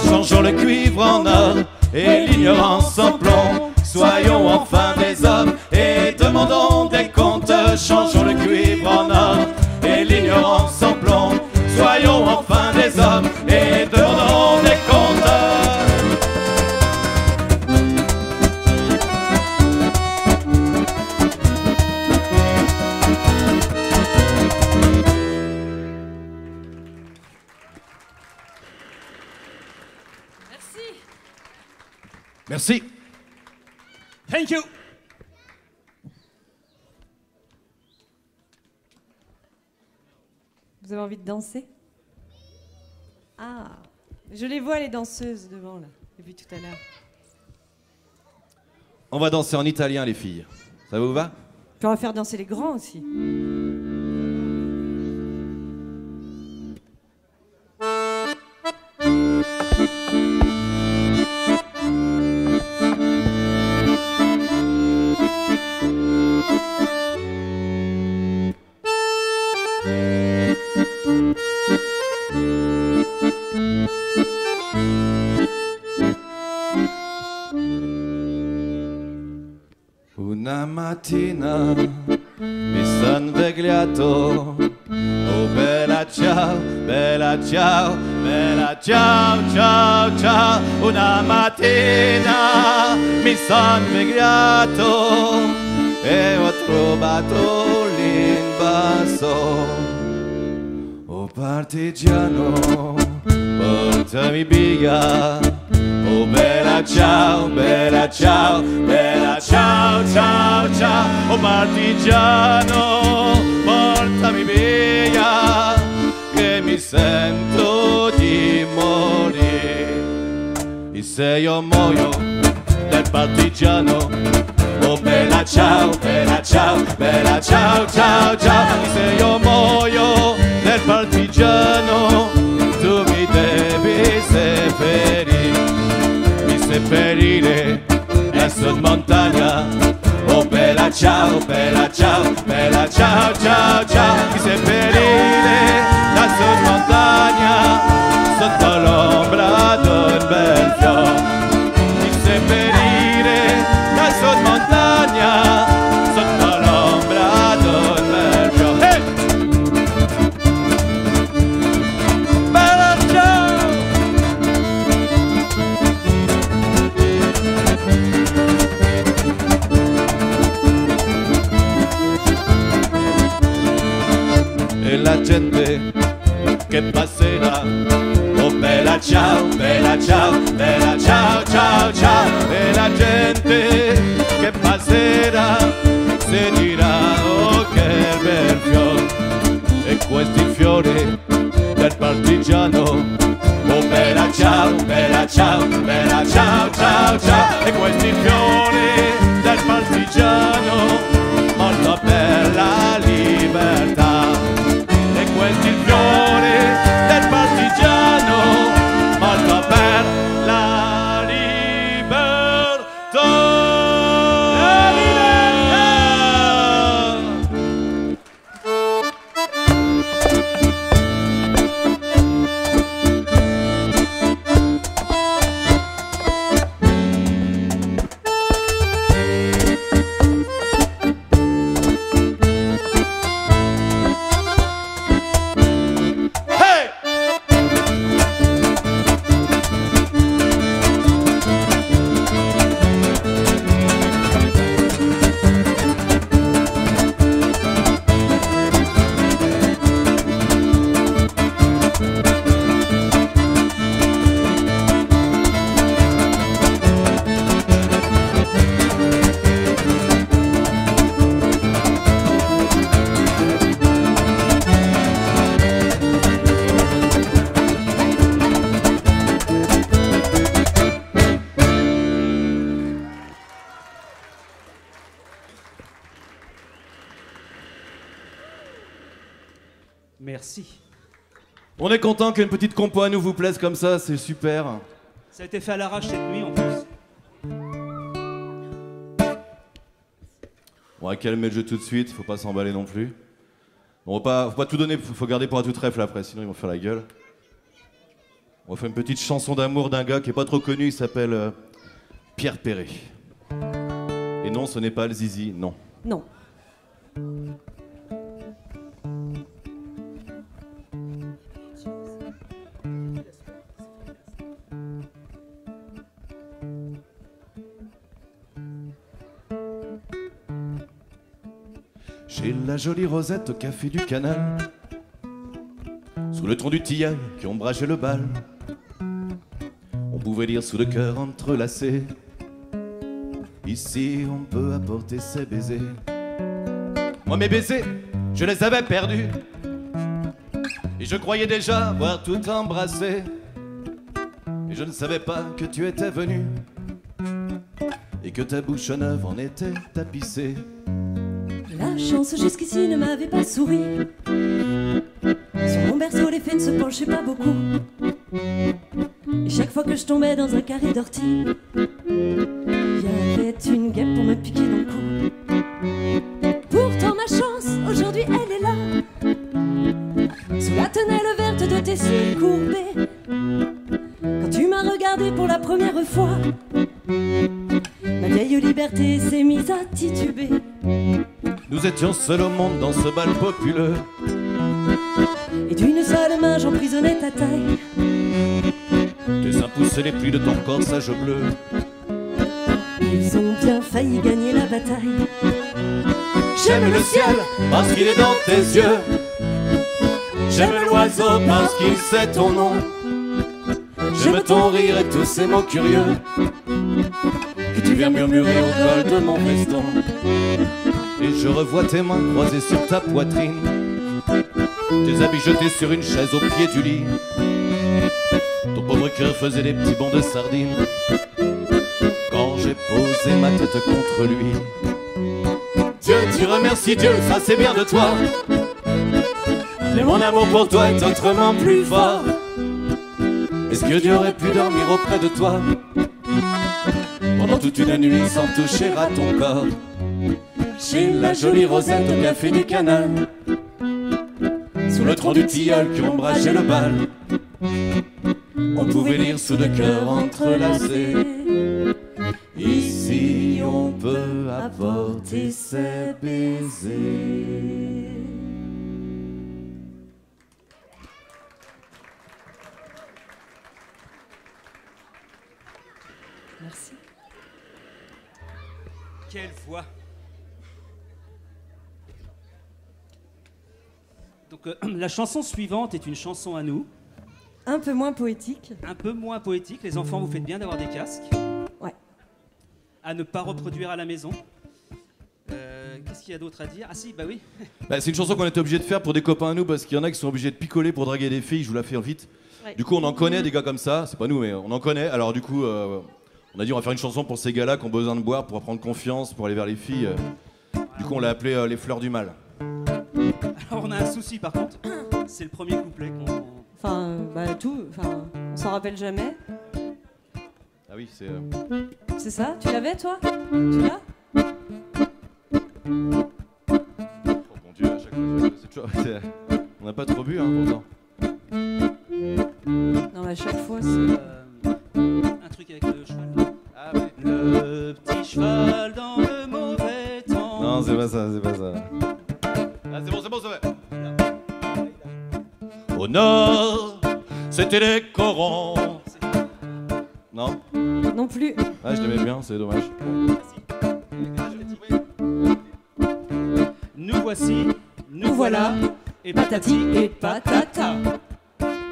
Changeons le cuivre en or et l'ignorance en plomb. Soyons enfin des hommes et demandons des Merci. Thank you. Vous avez envie de danser? Ah, je les vois les danseuses devant là, depuis tout à l'heure. On va danser en italien, les filles. Ça vous va? Puis on va faire danser les grands aussi. Una mattina mi son svegliato, oh bella ciao, bella ciao, bella ciao, ciao, ciao. Una mattina mi son svegliato e ho trovato l'invaso. Oh partigiano, portami via. Oh bella ciao, bella ciao, bella ciao, ciao, ciao. Oh partigiano, portami via, che mi sento di morire. E se io muoio del partigiano, oh bella ciao, bella ciao, bella ciao, ciao, ciao. E se io muoio del partigiano, tu mi devi seppellire. Seppellire è sud montagna. Oh bella ciao, bella ciao, bella ciao, ciao, ciao. Mi seppellire da sud montagna sotto l'ombra d'un bel fiore. Mi seppellire da sud montagna sotto l'ombra d'un bel fiore. Hey! Bella ciao! E la gente che passerà, oh bella ciao, bella ciao, bella ciao, ciao, ciao. E la gente che passerà si dirà, oh che bel fiore. E questi fiori del partigiano, oh bella ciao, bella ciao, bella ciao, ciao, ciao. E questi fiori del partigiano, molto bella libertà. E questi fiori del partigiano, molto per la libertà. La libertà. Merci. On est content qu'une petite compo à nous vous plaise comme ça, c'est super. Ça a été fait à l'arrache cette nuit en plus. On va calmer le jeu tout de suite, faut pas s'emballer non plus. Faut pas tout donner, faut garder pour un tout trèfle après, sinon ils vont faire la gueule. On va faire une petite chanson d'amour d'un gars qui est pas trop connu, il s'appelle Pierre Perret. Et non, ce n'est pas le Zizi, non. Non. Chez la jolie Rosette au café du Canal, sous le tronc du tilleul qui ombrageait le bal, on pouvait lire sous le cœur entrelacé Ici on peut apporter ses baisers. Moi mes baisers, je les avais perdus. Et je croyais déjà avoir tout embrassé. Et je ne savais pas que tu étais venu. Et que ta bouche neuve en était tapissée. La chance jusqu'ici ne m'avait pas souri. Sur mon berceau les fées ne se penchaient pas beaucoup. Et chaque fois que je tombais dans un carré d'ortie, il y avait une guêpe pour me piquer dans le cou. Pourtant ma chance, aujourd'hui elle est là. Sous la tonnelle verte de tes cils courbés. Quand tu m'as regardé pour la première fois, ma vieille liberté s'est mise à tituber. Nous étions seuls au monde dans ce bal populeux. Et d'une seule main j'emprisonnais ta taille. Tes seins poussaient les plis de ton corsage bleu. Ils ont bien failli gagner la bataille. J'aime le ciel parce qu'il est dans tes yeux. J'aime l'oiseau parce qu'il sait ton nom. J'aime ton rire et tous ces mots curieux que tu viens murmurer au col de mon veston. Et je revois tes mains croisées sur ta poitrine, tes habits jetés sur une chaise au pied du lit. Ton pauvre cœur faisait des petits bonds de sardines quand j'ai posé ma tête contre lui. Dieu, tu remercies Dieu, ça c'est bien de toi. Mais mon amour pour toi est autrement plus fort. Est-ce que Dieu aurait pu dormir auprès de toi pendant toute une nuit sans toucher à ton corps? Chez la jolie Rosette au café du canal, sous le tronc du tilleul qui ombrageait le bal, on pouvait lire sous le cœur entrelacé. Ici on peut apporter ses baisers. Merci. Quelle voix! Donc la chanson suivante est une chanson à nous, Un peu moins poétique. un peu moins poétique. Les enfants, vous faites bien d'avoir des casques. Ouais. À ne pas reproduire à la maison. Qu'est-ce qu'il y a d'autre à dire? Ah si, bah oui. C'est une chanson qu'on était obligé de faire pour des copains à nous parce qu'il y en a qui sont obligés de picoler pour draguer des filles. Je vous la fais vite. Ouais. Du coup, on en connaît des gars comme ça. C'est pas nous, mais on en connaît. Alors du coup, on a dit on va faire une chanson pour ces gars-là qui ont besoin de boire pour prendre confiance, pour aller vers les filles. Du coup, on l'a appelé Les Fleurs du Mal. Alors on a un souci par contre. C'est le premier couplet qu'on... Enfin, on s'en rappelle jamais. Ah oui, c'est. C'est ça? Tu l'avais, toi? Tu l'as? Oh mon Dieu, à chaque fois, c'est toujours. On n'a pas trop bu, hein, pourtant. Non, mais à chaque fois, c'est... un truc avec le cheval. Ah oui. Le petit cheval dans le mauvais temps. Non, c'est pas ça, c'est pas ça. Ah, c'est bon, ça va. Au nord, c'était les corons. Non? Non plus. Ah, je l'aimais bien, c'est dommage. Nous voici, nous voilà, et patati et patata.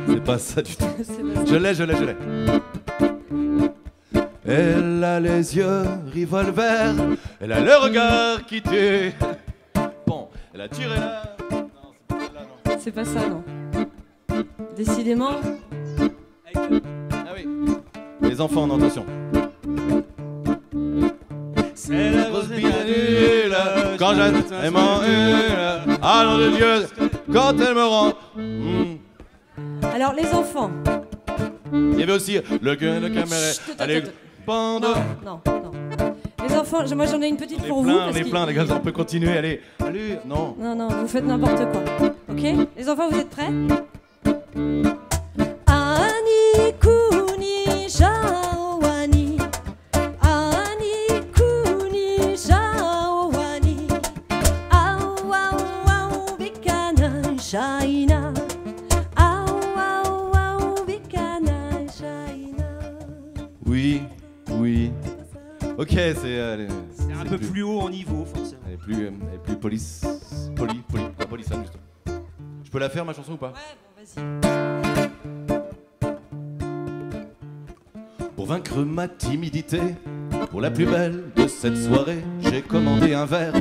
C'est pas ça du tout. C'est pas ça. Je l'ai. Elle a les yeux revolver, elle a le regard qui tue. Bon, elle a tiré là. Non, c'est pas celle-là, non. C'est pas ça, non. Décidément. Ah oui. Les enfants, non, attention. c'est la Grosse bite nulle, quand elle m'en hule. Ah nom de Dieu, quand elle me rend. Alors, les enfants. Il y avait aussi le cœur de caméra. Allez, bande. Non. Les enfants, moi j'en ai une petite pour vous. On est plein, les gars, on peut continuer. Allez, non. Non, vous faites n'importe quoi. Ok? Les enfants, vous êtes prêts? Ani kuni jawani, ani kuni jawani, au au bikana shaina, au bikana shaina. Oui. Ok, c'est. C'est un peu plus haut en niveau, forcément. Elle est plus poli, pas polissane, justement. Je peux la faire, ma chanson, ou pas? Ouais, bon, vas-y. Pour vaincre ma timidité, Pour la plus belle de cette soirée, j'ai commandé un verre,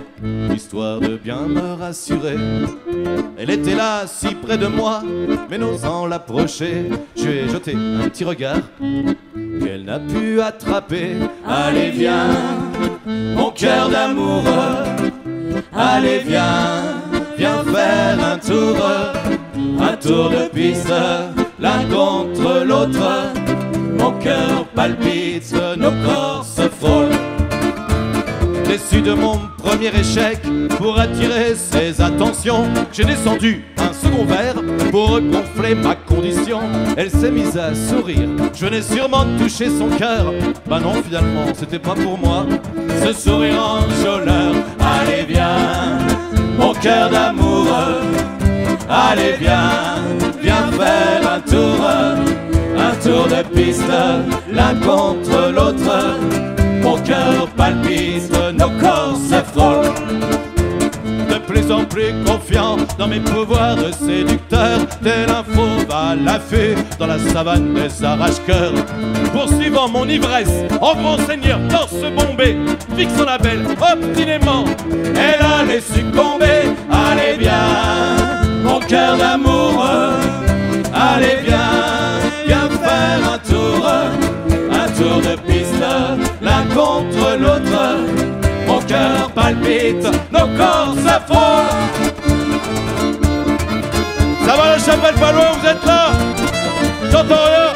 histoire de bien me rassurer. Elle était là, si près de moi, mais n'osant l'approcher, je lui ai jeté un petit regard qu'elle n'a pu attraper. Allez viens, mon cœur d'amoureux, allez viens, viens faire un tour de piste, l'un contre l'autre. Mon cœur palpite, nos corps se frôlent. Déçu de mon premier échec, pour attirer ses attentions, j'ai descendu un second verre pour regonfler ma condition. Elle s'est mise à sourire, je venais sûrement de toucher son cœur. Bah non, finalement, c'était pas pour moi, ce sourire enjôleur. Allez viens, mon cœur d'amoureux, allez viens, viens faire un tour de piste, l'un contre l'autre. Mon cœur palpite, nos corps se frôlent. De plus en plus confiant dans mes pouvoirs de séducteur, tel un fauve à l'affût dans la savane des arrache-cœurs. Poursuivant mon ivresse, en grand seigneur torse bombé, fixant la belle obstinément, elle allait succomber. Allez bien, mon cœur d'amoureux, allez viens, viens faire un tour de piste, l'un contre l'autre. Mon cœur palpite, nos corps s'affrontent. Ça va la chapelle pas loin, vous êtes là? J'entends rien.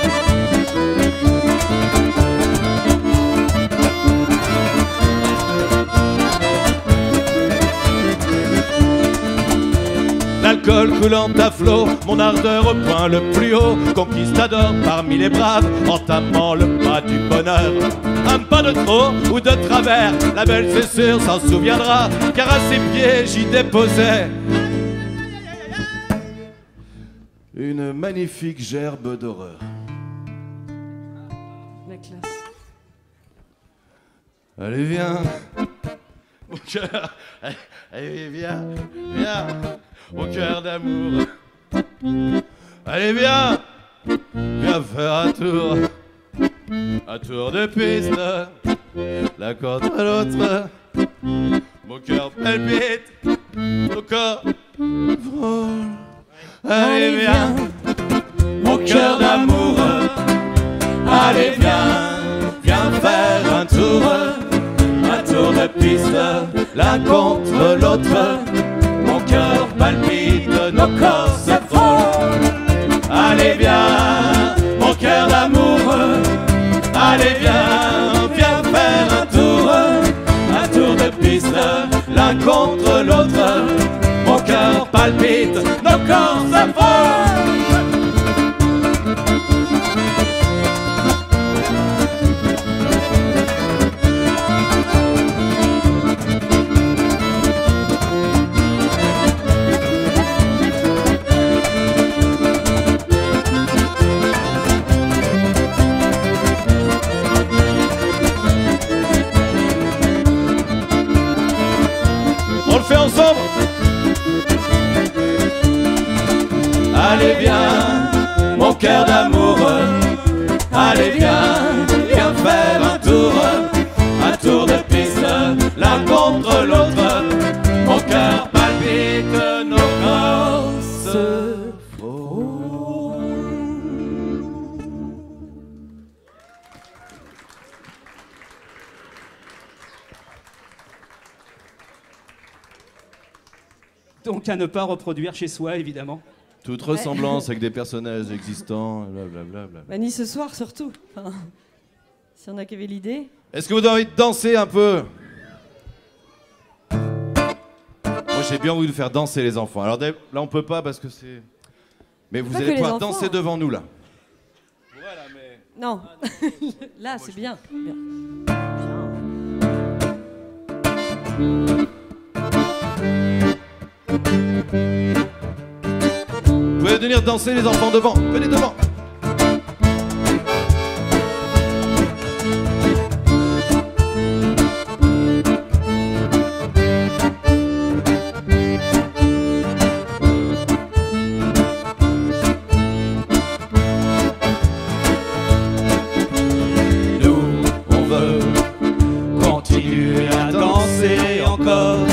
L'alcool coulant à flot, mon ardeur au point le plus haut, conquistador parmi les braves, entamant le pas du bonheur. Un pas de trop ou de travers, la belle c'est sûr s'en souviendra, car à ses pieds j'y déposais une magnifique gerbe d'horreur. La classe. Allez viens, mon cœur, allez viens, viens, mon cœur d'amour. Allez viens, viens faire un tour de piste, l'un contre l'autre. Mon cœur palpite, mon corps frôle. Allez viens, mon cœur d'amoureux. Allez viens, viens faire un tour de piste, l'un contre l'autre. Mon cœur palpite, nos corps se frôlent. Allez viens, mon cœur d'amoureux. Allez viens, viens faire un tour de piste, l'un contre l'autre. Mon cœur palpite, nos corps se frôlent. On le fait ensemble. Allez viens, mon cœur d'amoureux. Allez viens, viens faire un tour de piste, l'un contre l'autre. Mon cœur palpite, nos corps se frôlent. Donc à ne pas reproduire chez soi, évidemment. Toute ressemblance avec des personnages existants, blablabla. Bah, ni ce soir surtout. Enfin, si on a qu'avait l'idée. Est-ce que vous avez envie de danser un peu? Moi j'ai bien envie de faire danser les enfants. Alors là on peut pas parce que c'est... Mais vous Pas allez que les pouvoir enfants, danser hein. devant nous là. Voilà, mais... Non. Là, c'est bien. Bien. Vous pouvez venir danser les enfants devant. Venez devant. corps,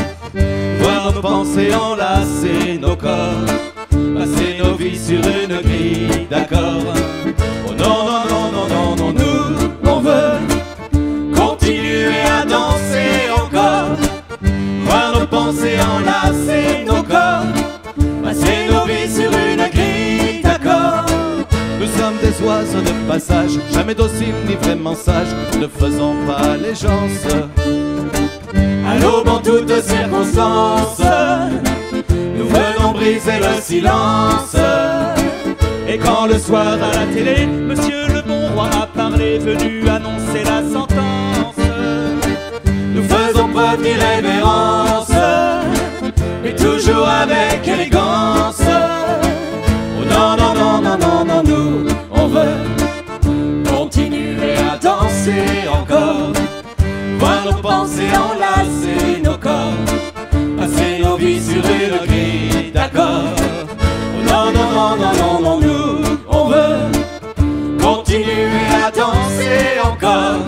voir nos pensées enlacer nos corps, passer nos vies sur une grille d'accords. Oh non, non, non, non, non, non, nous, on veut continuer à danser encore, voir nos pensées enlacer nos corps, passer nos vies sur une grille d'accords. Nous sommes des oiseaux de passage, jamais dociles ni vraiment sages, ne faisons pas allégeance à l'aube en toutes circonstances, nous venons briser le silence. Et quand le soir à la télé, Monsieur le bon roi a parlé, venu annoncer la sentence, nous faisons preuve d'irrévérence, mais toujours avec élégance. Oh non, non, non, non, non, non, nous, on veut continuer à danser encore, voir nos pensées enlacer nos corps, passer nos vies sur une grille d'accords. Oh non, non, non, non, non, non, nous, on veut continuer à danser encore,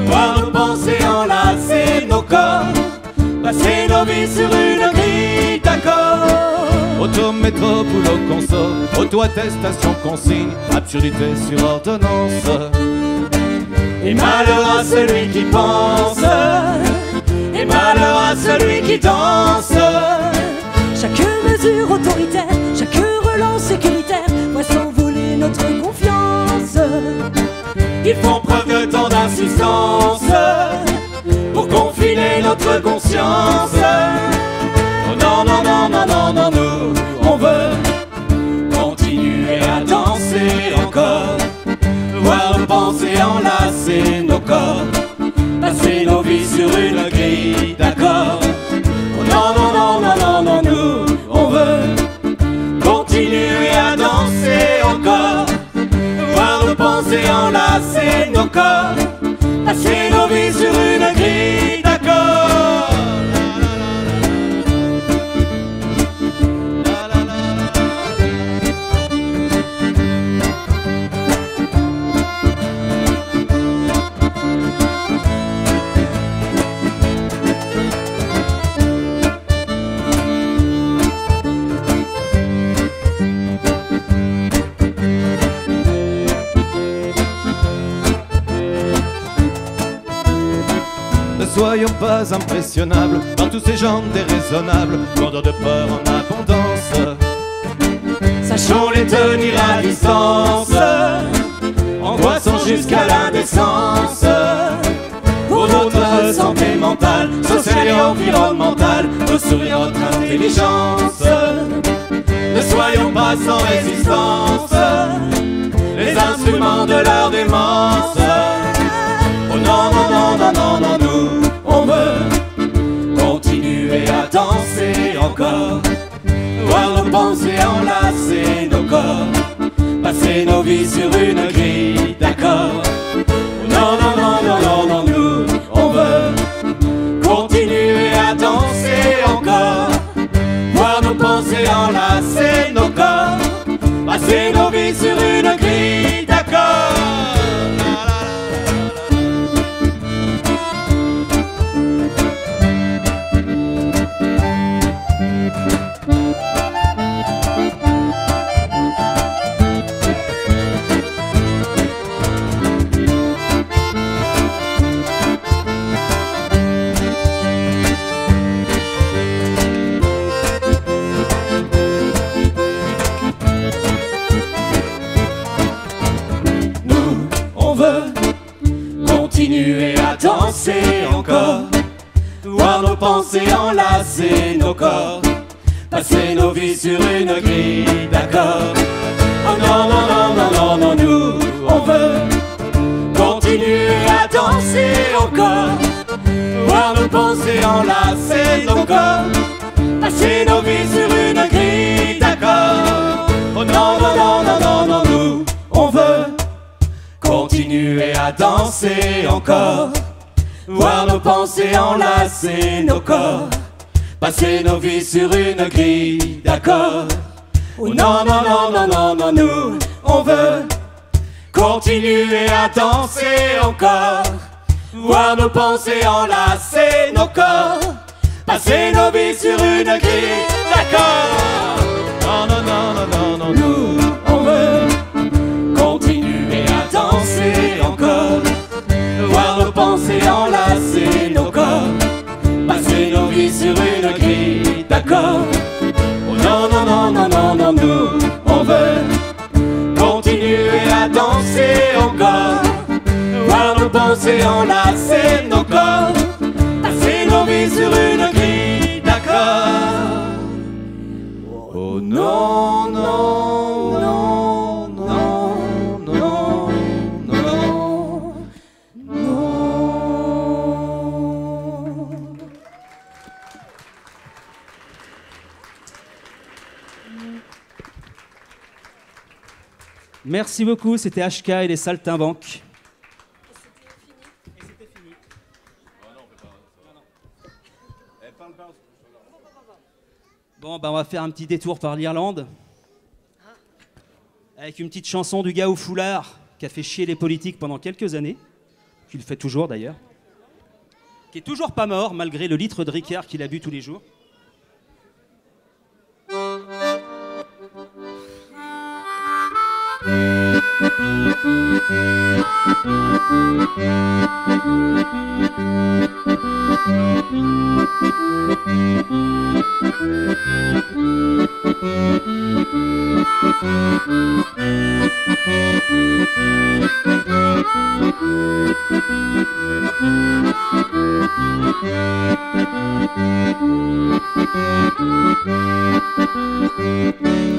voir nos pensées enlacer nos corps, passer nos vies sur une grille d'accords. Autométro, boulot, conso, auto-attestation, consigne, absurdité sur ordonnance. Et malheur à celui qui pense, et malheur à celui qui danse. Chaque mesure autoritaire, chaque relance sécuritaire voit s'envoler notre confiance. Ils font preuve de tant d'insistance pour confiner notre conscience. Oh non, non, non, non, non, non, nous, on veut continuer à danser encore, voir nos pensées enlacer nos corps, passer nos vies sur une grille d'accords. Oh non, non, non, non, non, non, nous, on veut continuer à danser encore, voir nos pensées enlacer nos corps, passer nos vies sur une grille d'accords. Ne soyons pas impressionnables par tous ces gens déraisonnables, vendeurs de peur en abondance. Sachons les tenir à distance, angoissant jusqu'à l'indécence. Pour notre santé mentale, sociale et environnementale, nous sourions notre intelligence. Ne soyons pas sans résistance, les instruments de leur démence. Oh non, non, non, non, non, non, nous, on veut continuer à danser encore, voir nos pensées enlacer nos corps, passer nos vies sur une grille d'accords. Oh non, non, non, non, non, non, nous, on veut continuer à danser encore, voir nos pensées enlacer nos corps, passer nos vies sur une grille d'accords. Continuer à danser encore, voir nos pensées enlacer nos corps, passer nos vies sur une grille d'accords. Oh non, non, non, non, non, non, nous, on veut continuer à danser encore, voir nos pensées enlacer nos corps, passer nos vies sur une grille d'accords. Oh non, non, non, non, non, non, nous, on veut continuer à danser encore, voir nos pensées enlacer nos corps, passer nos vies sur une grille d'accords. Oh non, non, non, non, non, non, nous, on veut continuer à danser encore, voir nos pensées enlacer nos corps, passer nos vies sur une grille d'accord. Non, non, non, non, non, non, nous, on veut continuer à danser encore, voir nos pensées enlacer nos corps, passer nos vies sur une grille d'accord. Oh non, non, non, non, non, non, nous, on veut continuer à danser encore, voir nos pensées enlacer nos corps, passer nos vies sur une grille d'accord. Oh non, non, non, non, non, non, non. Merci beaucoup, c'était HK et les Saltimbanques. Bon, bah on va faire un petit détour par l'Irlande avec une petite chanson du gars au foulard qui a fait chier les politiques pendant quelques années, qui le fait toujours d'ailleurs, qui est toujours pas mort malgré le litre de Ricard qu'il a bu tous les jours.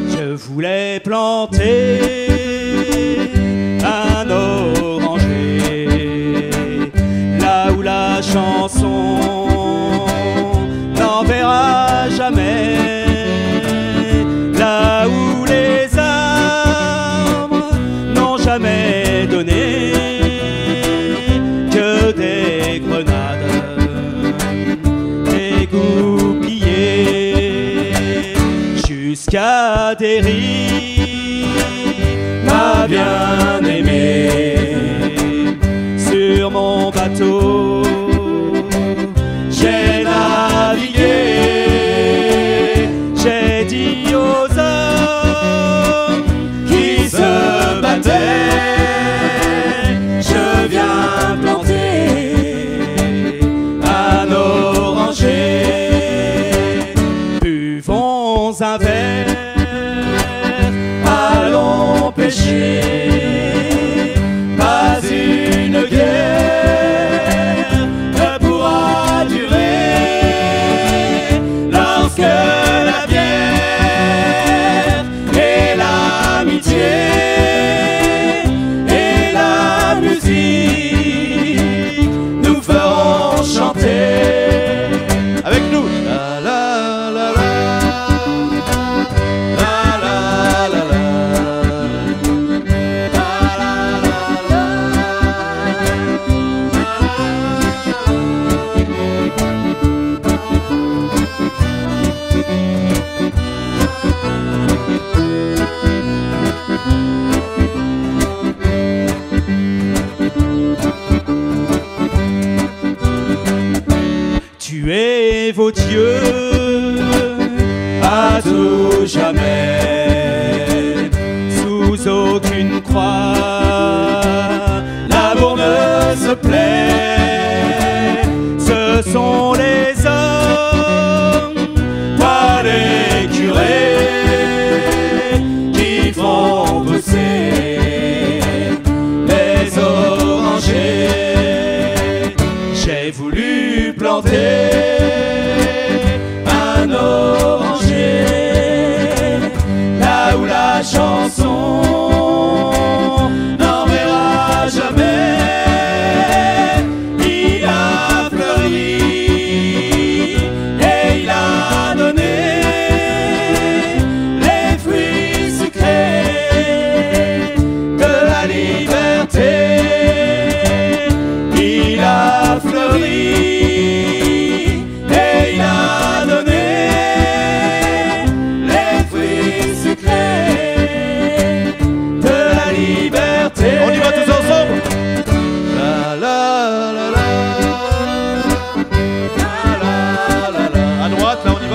Je voulais planter un oranger là où la chanson n'en verra jamais, là où les arbres n'ont jamais donné que des grenades dégoupillées jusqu'à des riz, ma bien-aimée. Sur mon bateau, j'ai navigué, j'ai dit aux hommes qui se battaient, je viens planter un oranger. Buvons un verre, allons pêcher, pas une guerre ne pourra durer lorsque la bière et l'amitié et la musique nous feront chanter avec nous. La la la la. Tuez vos dieux à tout jamais, sous aucune croix, l'amour ne se plaît, ce sont les hommes, pas les curés, qui font pousser les orangers. J'ai voulu planter un oranger là où la chanson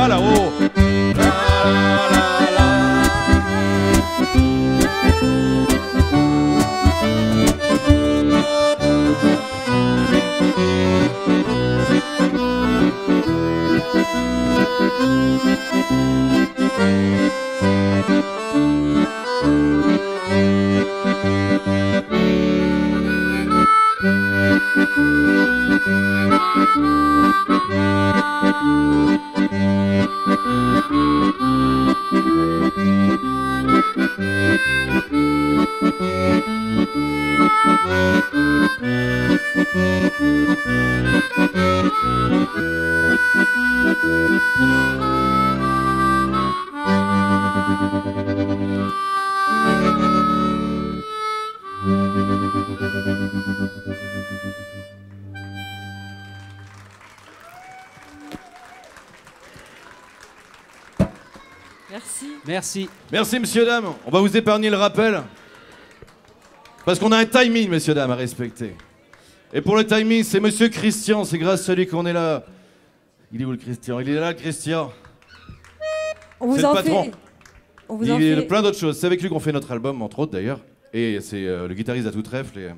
va là-haut. Merci. Merci. Merci, messieurs, dames. On va vous épargner le rappel. Parce qu'on a un timing, messieurs, dames, à respecter. Et pour le timing, c'est monsieur Christian. C'est grâce à lui qu'on est là. Il est où le Christian? Il est là, le Christian. On vous C'est le en patron. fait. On vous en Il y a fait. plein d'autres choses. C'est avec lui qu'on fait notre album, entre autres, d'ailleurs. Et c'est le guitariste à tout trèfle. Et...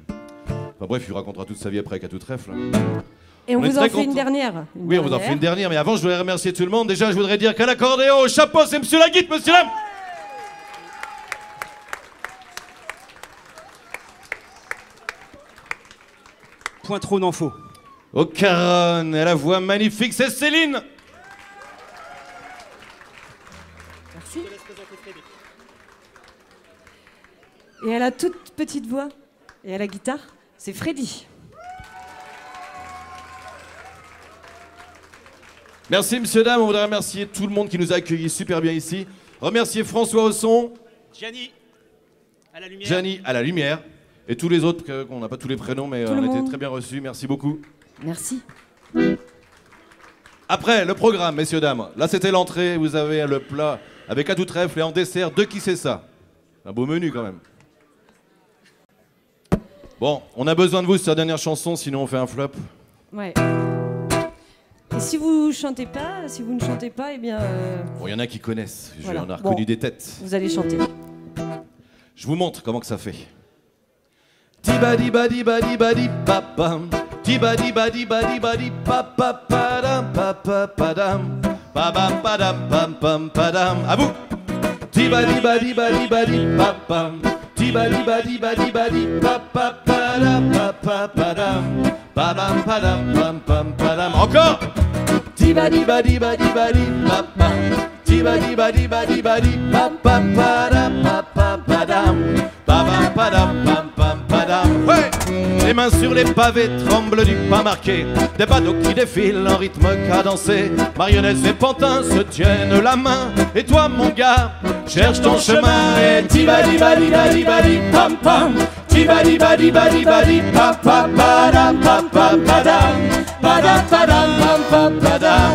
Enfin bref, il vous racontera toute sa vie après avec à tout trèfle. Et on On est vous en très fait une contents. dernière. Oui, on vous en fait une dernière, mais avant, je voudrais remercier tout le monde. Déjà, je voudrais dire qu'à l'accordéon, au chapeau, c'est monsieur Laguite, monsieur Lam. Point trop n'en faut. Au caronne, et la voix magnifique, c'est Céline. Merci. Et à la toute petite voix et à la guitare, c'est Freddy. Merci, monsieur, dame. On voudrait remercier tout le monde qui nous a accueillis super bien ici. Remercier François au son, Gianni, à la lumière. Gianni à la lumière, et tous les autres, qu'on n'a pas tous les prénoms, mais Tout on le a été monde. très bien reçus. Merci beaucoup. Merci. Après, le programme, messieurs, dames. Là, c'était l'entrée. Vous avez le plat avec à tout trèfle et en dessert, de qui c'est ça? Un beau menu, quand même. Bon, on a besoin de vous sur la dernière chanson, sinon on fait un flop. Ouais. Et si vous chantez pas, si vous ne chantez pas, eh bien, Bon, il y en a qui connaissent. Voilà. On a reconnu Bon. des têtes. vous allez chanter. Je vous montre comment que ça fait. Tibadi badi badi badi papam. Tibadi badi badi badi papa padam papa padam. Babam padam pam pam padam. À vous. Tibadi badi badi badi papam. Tibadi badi badi badi papa padam papa padam. Babam padam pam pam padam. Encore. Tibadi badi badi badi papam. Tibadi badi badi badi papa padam papa padam. Babam padam pam pam padam. Ouais. Les mains sur les pavés tremblent du pas marqué. Des badauds qui défilent en rythme cadencé. Marionnettes et pantins se tiennent la main. Et toi mon gars, cherche ton chemin. Et tibadi badi badi badi pam pam. Tibadi badi badi badi papa padam papa padam. Padam padam pam pam padam.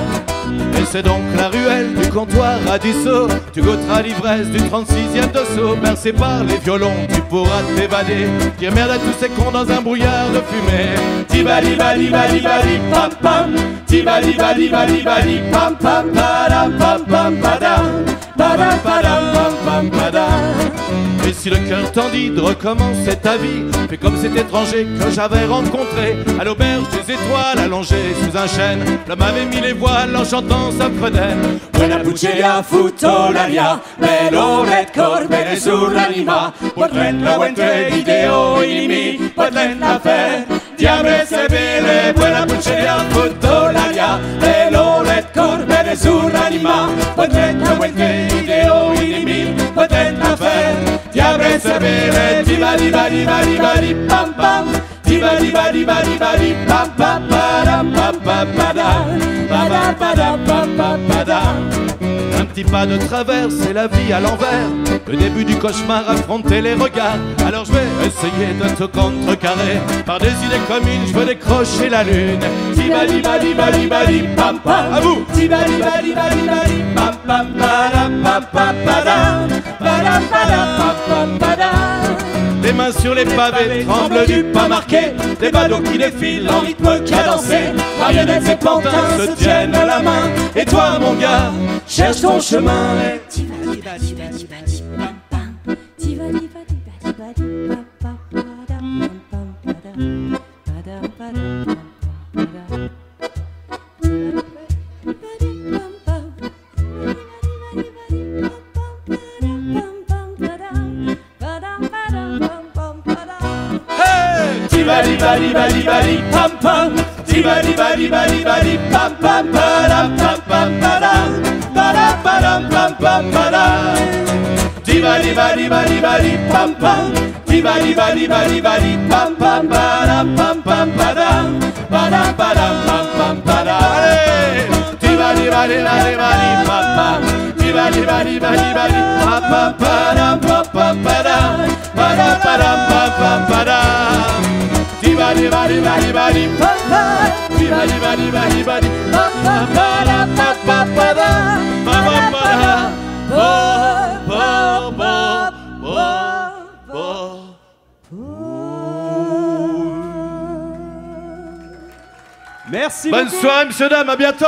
Et c'est donc la ruelle du comptoir à Dussault. Tu goûteras l'ivresse du 36e Dosso. Bercé par les violons, tu pourras t'évader. Dire merde à tous ces cons dans un brouillard de fumée. Tibali bali bali bali pam pam. Tibali bali bali bali pam pam padam pam pam padam. Padam padam pam pam padam. Et si le cœur t'en dit de recommencer ta vie, fais comme cet étranger que j'avais rencontré à l'auberge des étoiles allongé sous un chêne. L'homme avait mis les voiles en chantant sa fredelle. Buona bucea futto l'aria, bello red corbere sull'anima, potret la wentre ideo inimi, potret la fe, diable severe. Buona bucea futto l'aria, bello red corbere sull'anima, potret la wentre ideo inimi, potret la fe, diable severe. Tibadi badi badi badi pam pam, tibadi badi badi badi pam pam padam pam pam padam, padam padam pam pam padam. Un petit pas de travers, c'est la vie à l'envers. Le début du cauchemar, affronter les regards. Alors je vais essayer de te contrecarrer. Par des idées communes, je veux décrocher la lune. Tibadi badi badi badi pam pam. À vous. Tibadi badi badi badi pam pam padam pam pam padam, padam padam pam pam padam. Les mains sur les pavés tremblent du pas marqué. Des badauds qui défilent en rythme cadencé. Marionnettes et pantins se tiennent la main. Et toi mon gars, cherche ton chemin. Tibali bali bali bali pam pam, tibali bali bali bali pam pam padam pam pam padam, padam padam pam pam padam. Tibali bali bali bali pam pam, tibali bali bali bali pam pam padam pam pam padam, padam padam pam pam padam. Tibali bali bali bali pam pam, tibali bali bali bali pam pam padam pam pam padam, padam padam pam pam padam. Tibali bali bali bali pa pa, tibali bali bali bali pa pa pa pa pa pa pa pa pa pa pa. Merci Bonne beaucoup. soirée, monsieur, dame, à bientôt.